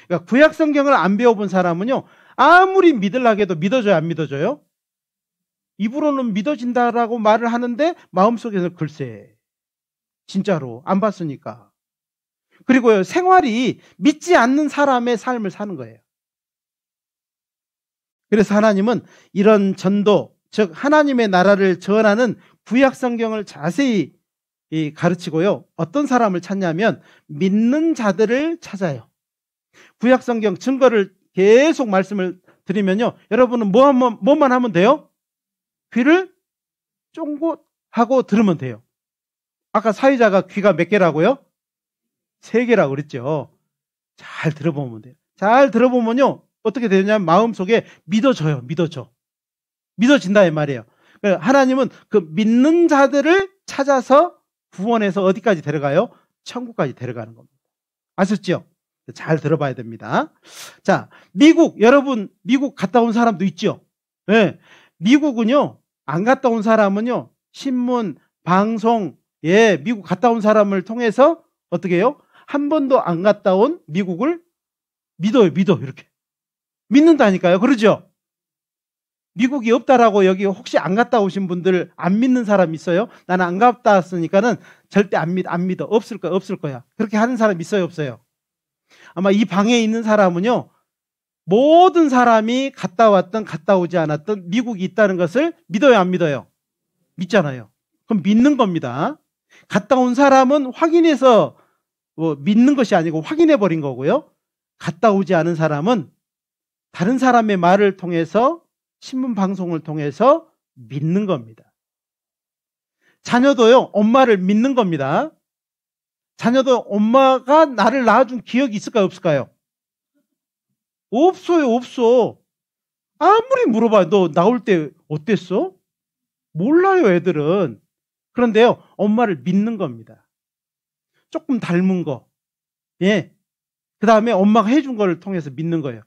그러니까 구약 성경을 안 배워본 사람은요, 아무리 믿으려고 해도 믿어져요, 안 믿어져요? 입으로는 믿어진다라고 말을 하는데 마음속에서 글쎄, 진짜로 안 봤으니까. 그리고요, 생활이 믿지 않는 사람의 삶을 사는 거예요. 그래서 하나님은 이런 전도, 즉 하나님의 나라를 전하는 구약 성경을 자세히 가르치고요, 어떤 사람을 찾냐면 믿는 자들을 찾아요. 구약 성경 증거를 계속 말씀을 드리면요, 여러분은 뭐만 하면 돼요? 귀를 쫑긋 하고 들으면 돼요. 아까 사회자가 귀가 몇 개라고요? 3개라고 그랬죠. 잘 들어보면 돼요. 잘 들어보면요, 어떻게 되냐면 마음속에 믿어져요. 믿어진다 이 말이에요. 하나님은 그 믿는 자들을 찾아서 구원해서 어디까지 데려가요? 천국까지 데려가는 겁니다. 아셨죠? 잘 들어봐야 됩니다. 자, 여러분 미국 갔다 온 사람도 있죠? 네. 미국은요, 안 갔다 온 사람은요, 신문, 방송, 미국 갔다 온 사람을 통해서 어떻게 해요? 한 번도 안 갔다 온 미국을 믿어, 이렇게. 믿는다니까요. 그러죠? 미국이 없다라고 여기 혹시 안 갔다 오신 분들 안 믿는 사람 있어요? 나는 안 갔다 왔으니까는 절대 안 믿어. 없을 거야. 그렇게 하는 사람 있어요, 없어요? 아마 이 방에 있는 사람은요, 모든 사람이 갔다 왔든 갔다 오지 않았든 미국이 있다는 것을 믿어요, 안 믿어요? 믿잖아요. 그럼 믿는 겁니다. 갔다 온 사람은 확인해서 믿는 것이 아니고 확인해 버린 거고요. 갔다 오지 않은 사람은 다른 사람의 말을 통해서, 신문 방송을 통해서 믿는 겁니다. 자녀도요, 엄마를 믿는 겁니다. 자녀도 엄마가 나를 낳아준 기억이 있을까요, 없을까요? 없어. 아무리 물어봐요. 너 나올 때 어땠어? 몰라요, 애들은. 그런데요, 엄마를 믿는 겁니다. 조금 닮은 거. 그 다음에 엄마가 해준 거를 통해서 믿는 거예요.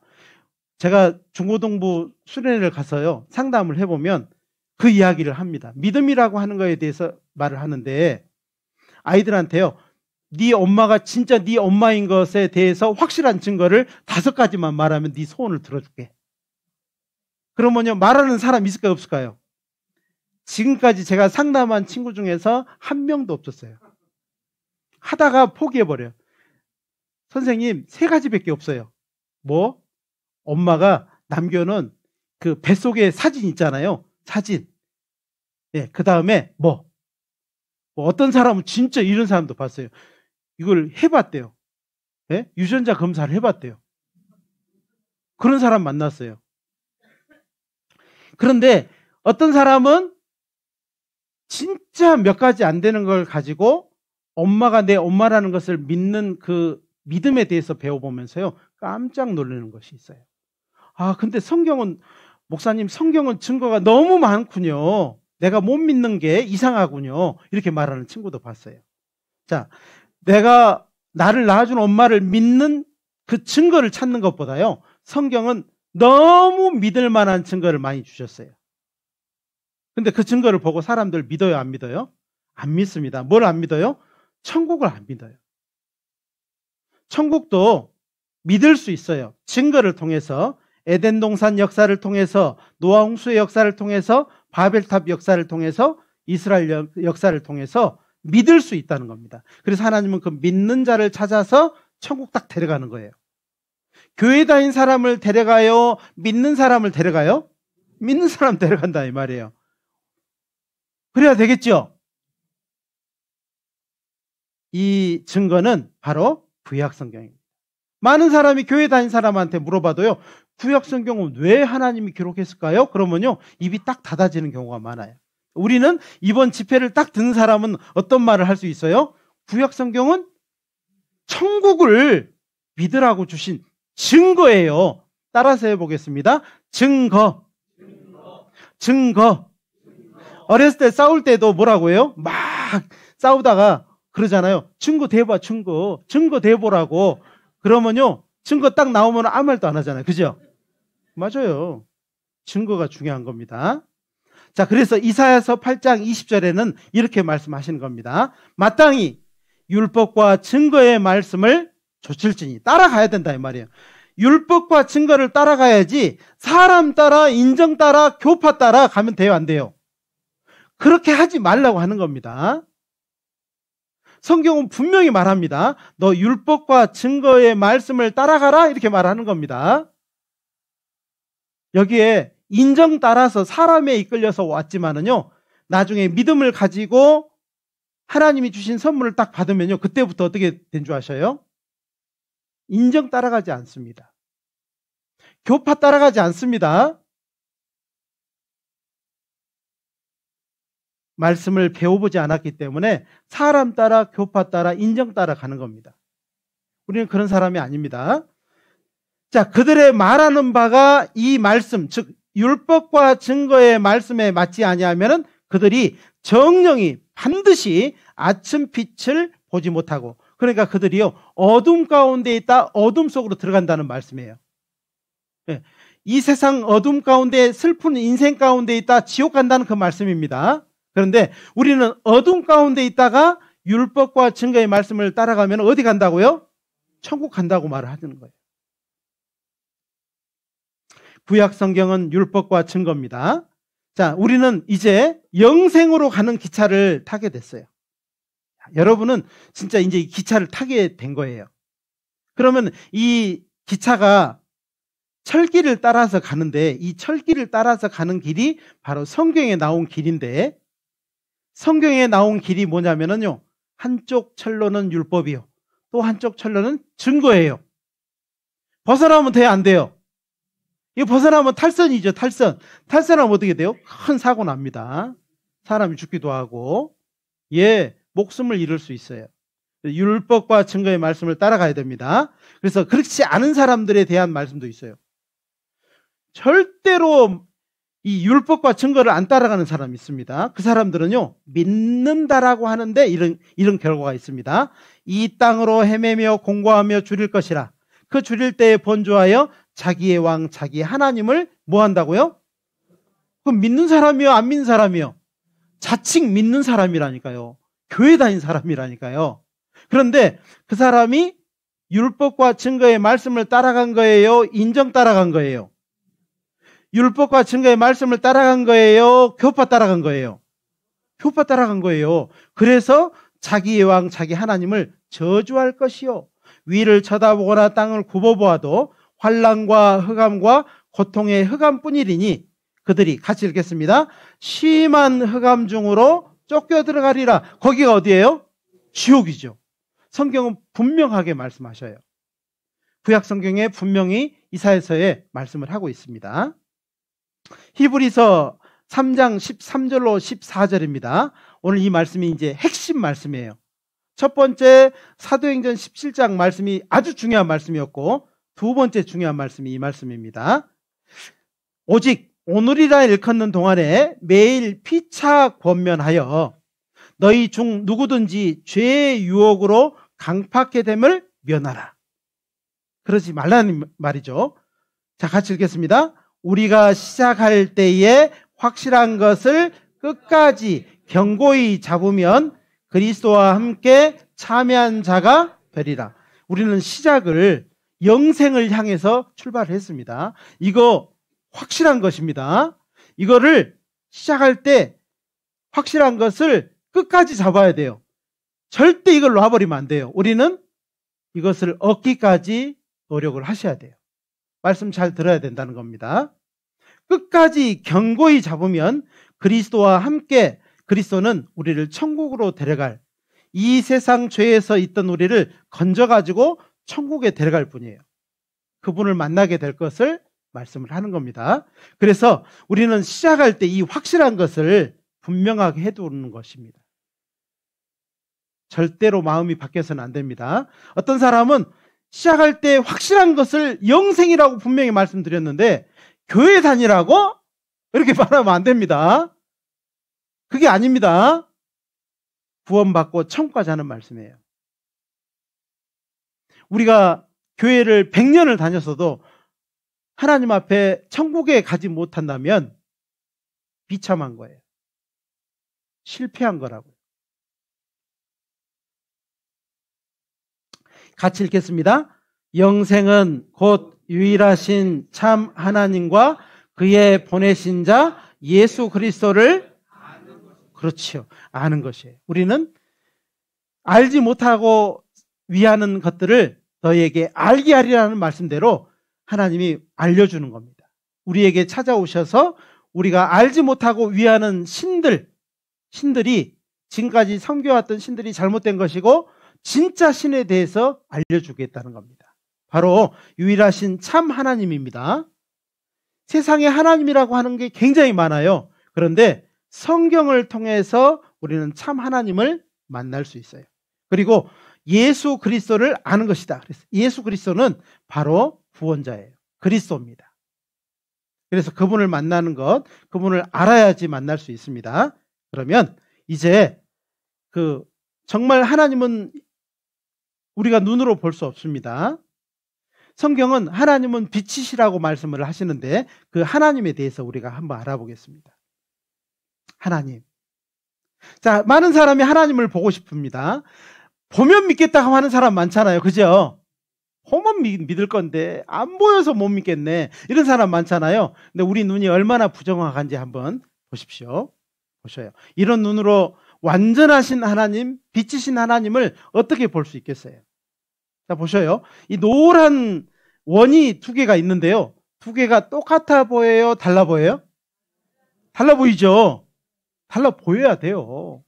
제가 중고등부 수련회를 가서요, 상담을 해보면 그 이야기를 합니다. 믿음이라고 하는 거에 대해서 말을 하는데, 아이들한테요, 네 엄마가 진짜 네 엄마인 것에 대해서 확실한 증거를 5가지만 말하면 네 소원을 들어줄게. 그러면요, 말하는 사람 있을까요, 없을까요? 지금까지 제가 상담한 친구 중에서 한 명도 없었어요. 하다가 포기해버려요. 선생님, 3가지밖에 없어요. 뭐? 엄마가 남겨놓은 그 뱃속에 사진 있잖아요. 사진. 그 다음에 어떤 사람은 진짜 이런 사람도 봤어요. 이걸 해봤대요. 유전자 검사를 해봤대요. 그런 사람 만났어요. 그런데 어떤 사람은 진짜 몇 가지 안 되는 걸 가지고 엄마가 내 엄마라는 것을 믿는 그 믿음에 대해서 배워보면서요, 깜짝 놀라는 것이 있어요. 근데 목사님, 성경은 증거가 너무 많군요. 내가 못 믿는 게 이상하군요. 이렇게 말하는 친구도 봤어요. 자, 내가 나를 낳아준 엄마를 믿는 그 증거를 찾는 것보다요, 성경은 너무 믿을 만한 증거를 많이 주셨어요. 근데 그 증거를 보고 사람들 믿어요, 안 믿어요? 안 믿습니다. 뭘 안 믿어요? 천국을 안 믿어요. 천국도 믿을 수 있어요. 증거를 통해서, 에덴 동산 역사를 통해서, 노아 홍수의 역사를 통해서, 바벨탑 역사를 통해서, 이스라엘 역사를 통해서 믿을 수 있다는 겁니다. 그래서 하나님은 그 믿는 자를 찾아서 천국 딱 데려가는 거예요. 교회 다닌 사람을 데려가요? 믿는 사람을 데려가요? 믿는 사람 데려간다 이 말이에요. 그래야 되겠죠? 이 증거는 바로 구약 성경입니다. 많은 사람이 교회 다닌 사람한테 물어봐도요, 구약 성경은 왜 하나님이 기록했을까요? 그러면요, 입이 딱 닫아지는 경우가 많아요. 우리는 이번 집회를 딱 듣는 사람은 어떤 말을 할 수 있어요? 구약 성경은 천국을 믿으라고 주신 증거예요. 따라서 해보겠습니다. 증거. 어렸을 때 싸울 때도 뭐라고 해요? 막 싸우다가 그러잖아요. 증거 대봐, 증거 대보라고. 그러면요, 증거 딱 나오면 아무 말도 안 하잖아요. 그죠? 맞아요. 증거가 중요한 겁니다. 자, 그래서 이사야서 8장 20절에는 이렇게 말씀하시는 겁니다. 마땅히 율법과 증거의 말씀을 좇을지니 따라가야 된다 이 말이에요. 율법과 증거를 따라가야지 사람 따라 인정 따라 교파 따라 가면 돼요 안 돼요? 그렇게 하지 말라고 하는 겁니다. 성경은 분명히 말합니다. 너 율법과 증거의 말씀을 따라가라 이렇게 말하는 겁니다. 여기에 인정 따라서 사람에 이끌려서 왔지만은요, 나중에 믿음을 가지고 하나님이 주신 선물을 딱 받으면요, 그때부터 어떻게 된 줄 아셔요? 인정 따라가지 않습니다. 교파 따라가지 않습니다. 말씀을 배워보지 않았기 때문에 사람 따라 교파 따라 인정 따라 가는 겁니다. 우리는 그런 사람이 아닙니다. 자, 그들의 말하는 바가 이 말씀, 즉 율법과 증거의 말씀에 맞지 아니하면은 그들이 정령이 반드시 아침 빛을 보지 못하고, 그러니까 그들이요 어둠 가운데 있다 어둠 속으로 들어간다는 말씀이에요. 이 세상 어둠 가운데 슬픈 인생 가운데 있다 지옥 간다는 그 말씀입니다. 그런데 우리는 어둠 가운데 있다가 율법과 증거의 말씀을 따라가면 어디 간다고요? 천국 간다고 말을 하는 거예요. 구약 성경은 율법과 증거입니다. 자, 우리는 이제 영생으로 가는 기차를 타게 됐어요. 여러분은 진짜 이제 이 기차를 타게 된 거예요. 그러면 이 기차가 철길을 따라서 가는데, 이 철길을 따라서 가는 길이 바로 성경에 나온 길인데, 성경에 나온 길이 뭐냐면요, 한쪽 철로는 율법이요, 또 한쪽 철로는 증거예요. 벗어나면 돼요, 안 돼요? 이거 벗어나면 탈선이죠, 탈선. 탈선하면 어떻게 돼요? 큰 사고 납니다. 사람이 죽기도 하고, 목숨을 잃을 수 있어요. 율법과 증거의 말씀을 따라가야 됩니다. 그래서 그렇지 않은 사람들에 대한 말씀도 있어요. 절대로 이 율법과 증거를 안 따라가는 사람이 있습니다. 그 사람들은요, 믿는다라고 하는데 이런 결과가 있습니다. 이 땅으로 헤매며 공고하며 줄일 것이라. 그 줄일 때에 번주하여 자기의 왕, 자기 하나님을 뭐 한다고요? 그럼 믿는 사람이요, 안 믿는 사람이요? 자칭 믿는 사람이라니까요. 교회 다닌 사람이라니까요. 그런데 그 사람이 율법과 증거의 말씀을 따라간 거예요? 인정 따라간 거예요? 율법과 증거의 말씀을 따라간 거예요? 교파 따라간 거예요? 교파 따라간 거예요. 그래서 자기의 왕, 자기 하나님을 저주할 것이요, 위를 쳐다보거나 땅을 굽어보아도 환난과 흑암과 고통의 흑암뿐이리니 그들이, 같이 읽겠습니다. 심한 흑암 중으로 쫓겨 들어가리라. 거기가 어디예요? 지옥이죠. 성경은 분명하게 말씀하셔요. 구약 성경에 분명히 이사야서에 말씀을 하고 있습니다. 히브리서 3장 13절로 14절입니다. 오늘 이 말씀이 이제 핵심 말씀이에요. 첫 번째 사도행전 17장 말씀이 아주 중요한 말씀이었고, 두 번째 중요한 말씀이 이 말씀입니다. 오직 오늘이라 일컫는 동안에 매일 피차 권면하여 너희 중 누구든지 죄의 유혹으로 강팍해 됨을 면하라. 그러지 말라는 말이죠. 자, 같이 읽겠습니다. 우리가 시작할 때에 확실한 것을 끝까지 견고히 잡으면 그리스도와 함께 참여한 자가 되리라. 우리는 시작을 영생을 향해서 출발했습니다. 이거 확실한 것입니다. 이거를 시작할 때 확실한 것을 끝까지 잡아야 돼요. 절대 이걸 놔버리면 안 돼요. 우리는 이것을 얻기까지 노력을 하셔야 돼요. 말씀 잘 들어야 된다는 겁니다. 끝까지 견고히 잡으면 그리스도와 함께, 그리스도는 우리를 천국으로 데려갈, 이 세상 죄에서 있던 우리를 건져가지고 천국에 데려갈 분이에요. 그분을 만나게 될 것을 말씀을 하는 겁니다. 그래서 우리는 시작할 때 이 확실한 것을 분명하게 해두는 것입니다. 절대로 마음이 바뀌어서는 안 됩니다. 어떤 사람은 시작할 때 확실한 것을 영생이라고 분명히 말씀드렸는데 교회 다니라고? 이렇게 말하면 안 됩니다. 그게 아닙니다. 구원받고 천국 가자는 말씀이에요. 우리가 교회를 100년을 다녔어도 하나님 앞에 천국에 가지 못한다면 비참한 거예요. 실패한 거라고요. 같이 읽겠습니다. 영생은 곧 유일하신 참 하나님과 그의 보내신 자 예수 그리스도를 그렇지요. 아는 것이에요. 우리는 알지 못하고 위하는 것들을 너희에게 알게 하리라는 말씀대로 하나님이 알려주는 겁니다. 우리에게 찾아오셔서 우리가 알지 못하고 위하는 신들이 지금까지 섬겨왔던 신들이 잘못된 것이고 진짜 신에 대해서 알려주겠다는 겁니다. 바로 유일하신 참 하나님입니다. 세상에 하나님이라고 하는 게 굉장히 많아요. 그런데 성경을 통해서 우리는 참 하나님을 만날 수 있어요. 그리고 예수 그리스도를 아는 것이다. 그래서 예수 그리스도는 바로 구원자예요. 그리스도입니다. 그래서 그분을 만나는 것, 그분을 알아야지 만날 수 있습니다. 그러면 이제 정말 하나님은 우리가 눈으로 볼 수 없습니다. 성경은 하나님은 빛이시라고 말씀을 하시는데 그 하나님에 대해서 우리가 한번 알아보겠습니다. 하나님. 자, 많은 사람이 하나님을 보고 싶습니다. 보면 믿겠다고 하는 사람 많잖아요. 그죠? 보면 믿을 건데 안 보여서 못 믿겠네. 이런 사람 많잖아요. 근데 우리 눈이 얼마나 부정확한지 한번 보십시오. 보셔요. 이런 눈으로 완전하신 하나님, 빛이신 하나님을 어떻게 볼 수 있겠어요? 자, 보셔요. 이 노란 원이 두 개가 있는데요. 두 개가 똑같아 보여요? 달라 보여요? 달라 보이죠? 달라 보여야 돼요.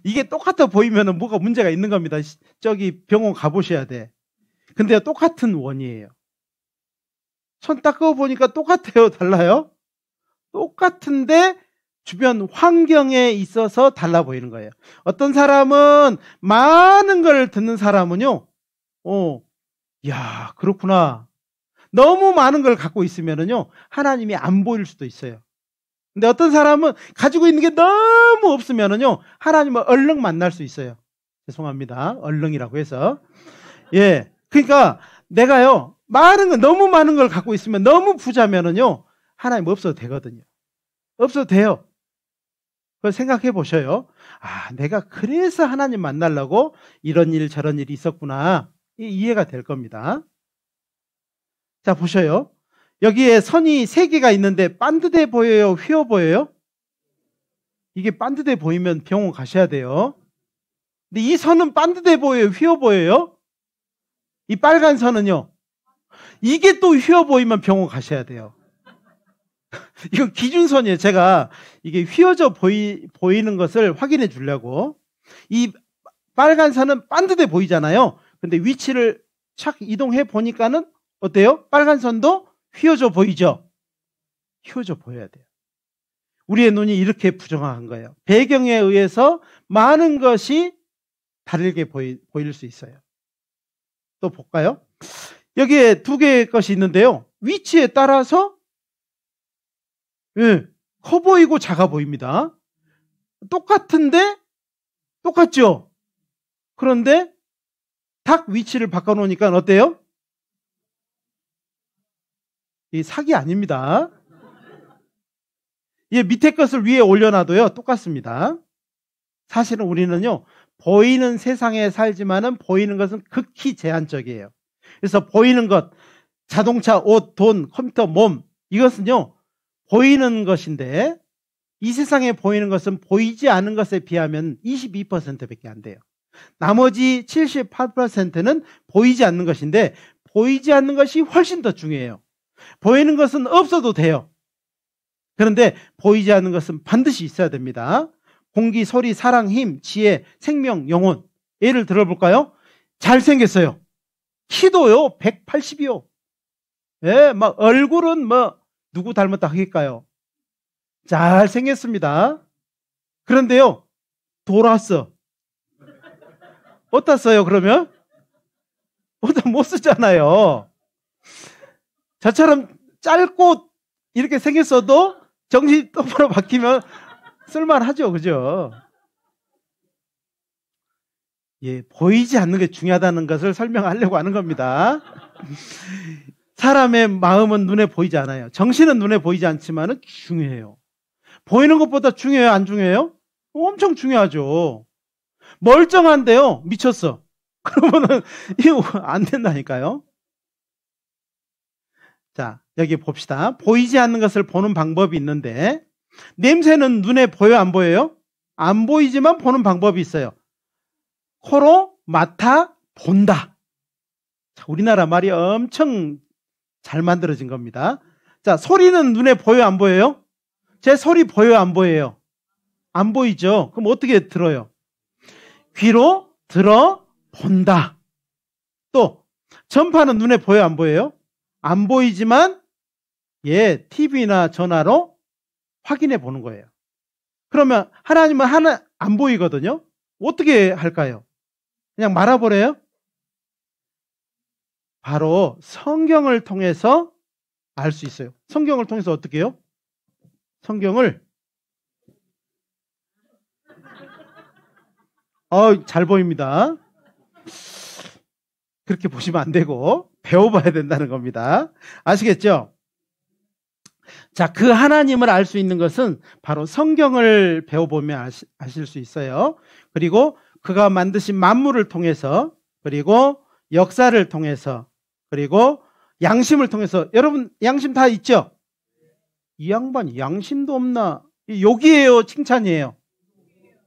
이게 똑같아 보이면 뭐가 문제가 있는 겁니다. 저기 병원 가보셔야 돼. 근데 똑같은 원이에요. 손 닦아 보니까 똑같아요? 달라요? 똑같은데 주변 환경에 있어서 달라 보이는 거예요. 어떤 사람은 많은 걸 듣는 사람은요, 야, 그렇구나. 너무 많은 걸 갖고 있으면은요, 하나님이 안 보일 수도 있어요. 근데 어떤 사람은 가지고 있는 게 너무 없으면은요, 하나님을 얼른 만날 수 있어요. 죄송합니다. 얼른이라고 해서. 예. 그러니까 내가요, 너무 많은 걸 갖고 있으면 너무 부자면은요, 하나님 없어도 되거든요. 없어도 돼요. 그걸 생각해 보셔요. 아, 내가 그래서 하나님 만나려고 이런 일 저런 일이 있었구나. 이해가 될 겁니다. 자, 보셔요. 여기에 선이 3개가 있는데 반듯해 보여요? 휘어 보여요? 이게 반듯해 보이면 병원 가셔야 돼요. 근데 이 선은 반듯해 보여요? 휘어 보여요? 이 빨간 선은요? 이게 또 휘어 보이면 병원 가셔야 돼요. 이건 기준선이에요. 제가 이게 휘어져 보이는 것을 확인해 주려고. 이 빨간 선은 반듯해 보이잖아요. 근데 위치를 착 이동해 보니까는 어때요? 빨간 선도 휘어져 보이죠? 휘어져 보여야 돼요. 우리의 눈이 이렇게 부정확한 거예요. 배경에 의해서 많은 것이 다르게 보일 수 있어요. 또 볼까요? 여기에 2개의 것이 있는데요. 위치에 따라서 커 보이고 작아 보입니다. 똑같은데 똑같죠? 그런데 딱 위치를 바꿔놓으니까 어때요? 이 사기 아닙니다. 이 밑에 것을 위에 올려놔도요, 똑같습니다. 사실은 우리는요, 보이는 세상에 살지만은 보이는 것은 극히 제한적이에요. 그래서 보이는 것, 자동차, 옷, 돈, 컴퓨터, 몸, 이것은요, 보이는 것인데 이 세상에 보이는 것은 보이지 않은 것에 비하면 22%밖에 안 돼요. 나머지 78%는 보이지 않는 것인데 보이지 않는 것이 훨씬 더 중요해요. 보이는 것은 없어도 돼요. 그런데 보이지 않는 것은 반드시 있어야 됩니다. 공기, 소리, 사랑, 힘, 지혜, 생명, 영혼. 예를 들어볼까요? 잘생겼어요. 키도요 180이요. 예, 막 얼굴은 누구 닮았다 하겠까요? 잘생겼습니다. 그런데요, 돌았어. 어디다 써요, 그러면? 어디다 못 쓰잖아요. 저처럼 짧고 이렇게 생겼어도 정신이 똑바로 바뀌면 쓸만하죠, 그죠? 예, 보이지 않는 게 중요하다는 것을 설명하려고 하는 겁니다. 사람의 마음은 눈에 보이지 않아요. 정신은 눈에 보이지 않지만 중요해요. 보이는 것보다 중요해요? 안 중요해요? 엄청 중요하죠. 멀쩡한데요. 미쳤어. 그러면은 이거 안 된다니까요. 자, 여기 봅시다. 보이지 않는 것을 보는 방법이 있는데 냄새는 눈에 보여요? 안 보여요? 안 보이지만 보는 방법이 있어요. 코로 맡아 본다. 자, 우리나라 말이 엄청 잘 만들어진 겁니다. 자, 소리는 눈에 보여요? 안 보여요? 제 소리 보여요? 안 보여요? 안 보이죠? 그럼 어떻게 들어요? 귀로 들어본다. 또 전파는 눈에 보여요? 안 보여요? 안 보이지만 TV나 전화로 확인해 보는 거예요. 그러면 하나님은 안 보이거든요. 어떻게 할까요? 그냥 말아버려요? 바로 성경을 통해서 알 수 있어요. 성경을 통해서 어떻게 해요? 성경을 잘 보입니다. 그렇게 보시면 안 되고 배워봐야 된다는 겁니다. 아시겠죠? 자, 그 하나님을 알 수 있는 것은 바로 성경을 배워보면 아실 수 있어요. 그리고 그가 만드신 만물을 통해서, 그리고 역사를 통해서, 그리고 양심을 통해서. 여러분 양심 다 있죠? 이 양반 양심도 없나? 욕이에요? 칭찬이에요?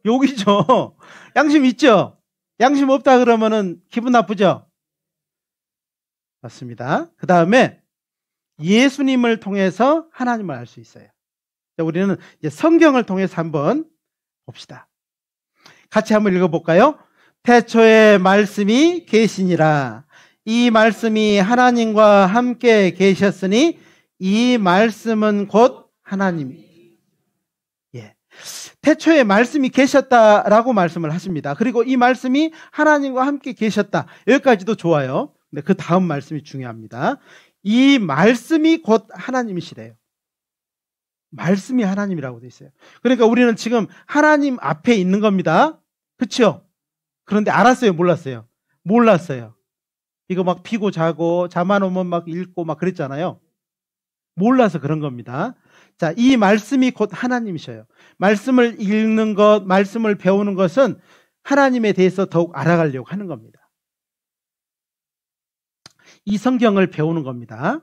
욕이죠. 양심 있죠? 양심 없다 그러면은 기분 나쁘죠? 맞습니다. 그 다음에 예수님을 통해서 하나님을 알 수 있어요. 우리는 이제 성경을 통해서 한번 봅시다. 같이 한번 읽어볼까요? 태초에 말씀이 계시니라. 이 말씀이 하나님과 함께 계셨으니 이 말씀은 곧 하나님. 태초에 말씀이 계셨다라고 말씀을 하십니다. 그리고 이 말씀이 하나님과 함께 계셨다. 여기까지도 좋아요. 근데 그 다음 말씀이 중요합니다. 이 말씀이 곧 하나님이시래요. 말씀이 하나님이라고 돼 있어요. 그러니까 우리는 지금 하나님 앞에 있는 겁니다. 그렇죠? 그런데 알았어요? 몰랐어요? 몰랐어요. 이거 막 피고 자고 잠 안 오면 막 읽고 막 그랬잖아요. 몰라서 그런 겁니다. 자, 이 말씀이 곧 하나님이셔요. 말씀을 읽는 것, 말씀을 배우는 것은 하나님에 대해서 더욱 알아가려고 하는 겁니다. 이 성경을 배우는 겁니다.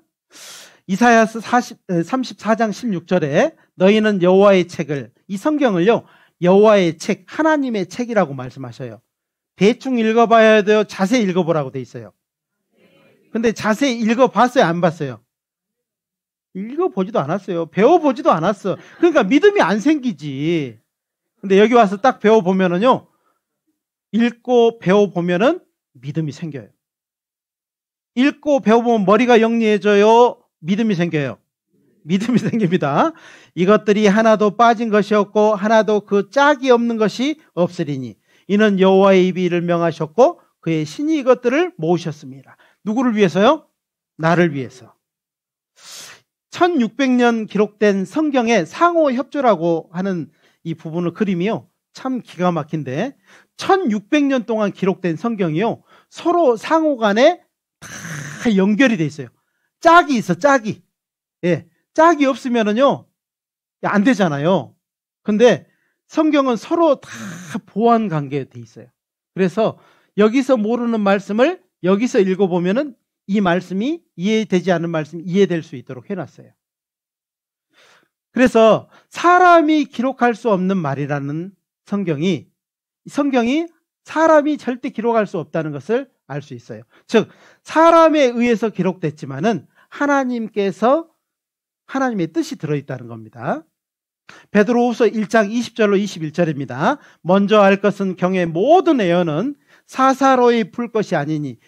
이사야서 34장 16절에 너희는 여호와의 책을, 이 성경을요, 여호와의 책, 하나님의 책이라고 말씀하셔요. 대충 읽어봐야 돼요? 자세히 읽어보라고 돼 있어요. 근데 자세히 읽어봤어요? 안 봤어요? 읽어보지도 않았어요. 배워보지도 않았어. 그러니까 믿음이 안 생기지. 근데 여기 와서 딱 배워보면은요, 읽고 배워보면은 믿음이 생겨요. 읽고 배워보면 머리가 영리해져요? 믿음이 생겨요? 믿음이 생깁니다. 이것들이 하나도 빠진 것이 없고 하나도 그 짝이 없는 것이 없으리니 이는 여호와의 입이 이를 명하셨고 그의 신이 이것들을 모으셨습니다. 누구를 위해서요? 나를 위해서. 1600년 기록된 성경의 상호협조라고 하는 이 부분을 그림이요, 참 기가 막힌데 1600년 동안 기록된 성경이요, 서로 상호 간에 다 연결이 돼 있어요. 짝이 있어, 짝이. 짝이 없으면은요, 안 되잖아요. 근데 성경은 서로 다 보완 관계에 돼 있어요. 그래서 여기서 모르는 말씀을 여기서 읽어보면은 이 말씀이 이해되지 않는 말씀이 이해될 수 있도록 해놨어요. 그래서 사람이 기록할 수 없는 말이라는 성경이 사람이 절대 기록할 수 없다는 것을 알 수 있어요. 즉 사람에 의해서 기록됐지만은 하나님께서 하나님의 뜻이 들어있다는 겁니다. 베드로후서 1장 20절로 21절입니다. 먼저 알 것은 경의 모든 애언은 사사로이 풀 것이 아니니,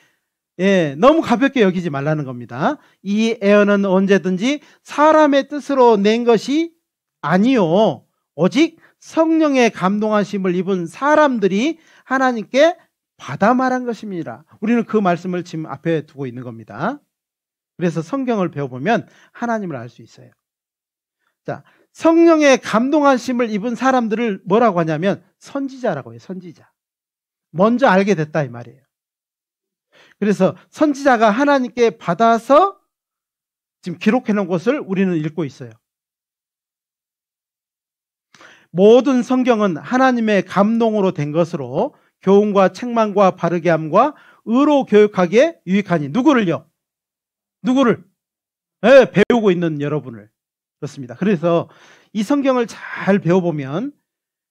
너무 가볍게 여기지 말라는 겁니다. 이 애언은 언제든지 사람의 뜻으로 낸 것이 아니요 오직 성령의 감동하심을 입은 사람들이 하나님께 받아 말한 것입니다. 우리는 그 말씀을 지금 앞에 두고 있는 겁니다. 그래서 성경을 배워보면 하나님을 알 수 있어요. 자, 성령의 감동하심을 입은 사람들을 뭐라고 하냐면 선지자라고 해요. 선지자. 먼저 알게 됐다 이 말이에요. 그래서 선지자가 하나님께 받아서 지금 기록해 놓은 것을 우리는 읽고 있어요. 모든 성경은 하나님의 감동으로 된 것으로 교훈과 책망과 바르게 함과 의로 교육하기에 유익하니 누구를요? 누구를? 네, 배우고 있는 여러분을. 그렇습니다. 그래서 이 성경을 잘 배워보면,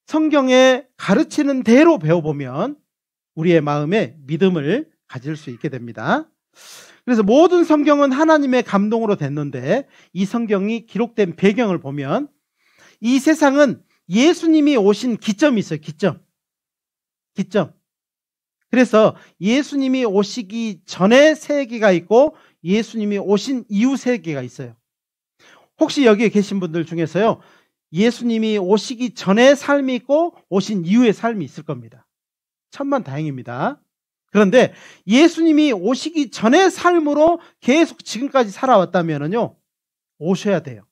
성경에 가르치는 대로 배워보면 우리의 마음에 믿음을 가질 수 있게 됩니다. 그래서 모든 성경은 하나님의 감동으로 됐는데, 이 성경이 기록된 배경을 보면 이 세상은 예수님이 오신 기점이 있어요. 기점. 그래서 예수님이 오시기 전에 세계가 있고 예수님이 오신 이후 세계가 있어요. 혹시 여기에 계신 분들 중에서요, 예수님이 오시기 전에 삶이 있고 오신 이후의 삶이 있을 겁니다. 천만다행입니다. 그런데 예수님이 오시기 전의 삶으로 계속 지금까지 살아왔다면요, 오셔야 돼요.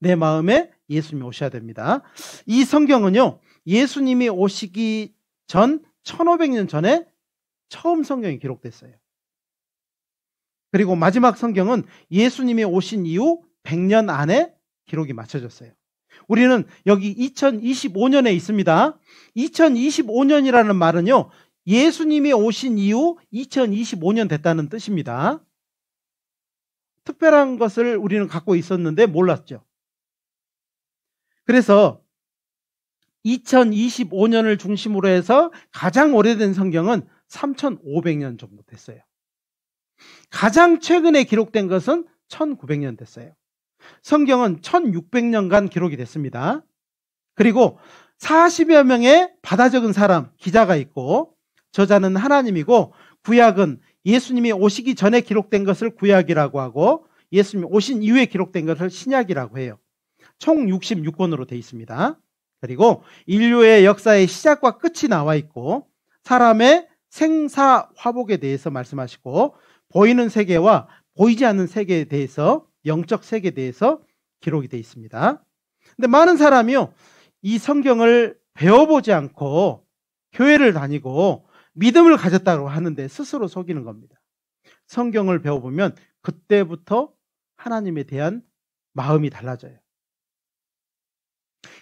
내 마음에 예수님이 오셔야 됩니다. 이 성경은요, 예수님이 오시기 전 1500년 전에 처음 성경이 기록됐어요. 그리고 마지막 성경은 예수님이 오신 이후 100년 안에 기록이 맞춰졌어요. 우리는 여기 2025년에 있습니다. 2025년이라는 말은요, 예수님이 오신 이후 2025년 됐다는 뜻입니다. 특별한 것을 우리는 갖고 있었는데 몰랐죠. 그래서 2025년을 중심으로 해서 가장 오래된 성경은 3500년 정도 됐어요. 가장 최근에 기록된 것은 1900년 됐어요. 성경은 1600년간 기록이 됐습니다. 그리고 40여 명의 받아 적은 사람, 기자가 있고, 저자는 하나님이고, 구약은 예수님이 오시기 전에 기록된 것을 구약이라고 하고, 예수님이 오신 이후에 기록된 것을 신약이라고 해요. 총 66권으로 되어 있습니다. 그리고 인류의 역사의 시작과 끝이 나와 있고, 사람의 생사화복에 대해서 말씀하시고, 보이는 세계와 보이지 않는 세계에 대해서, 영적 세계에 대해서 기록이 되어 있습니다. 근데 많은 사람이요, 이 성경을 배워보지 않고 교회를 다니고 믿음을 가졌다고 하는데 스스로 속이는 겁니다. 성경을 배워보면 그때부터 하나님에 대한 마음이 달라져요.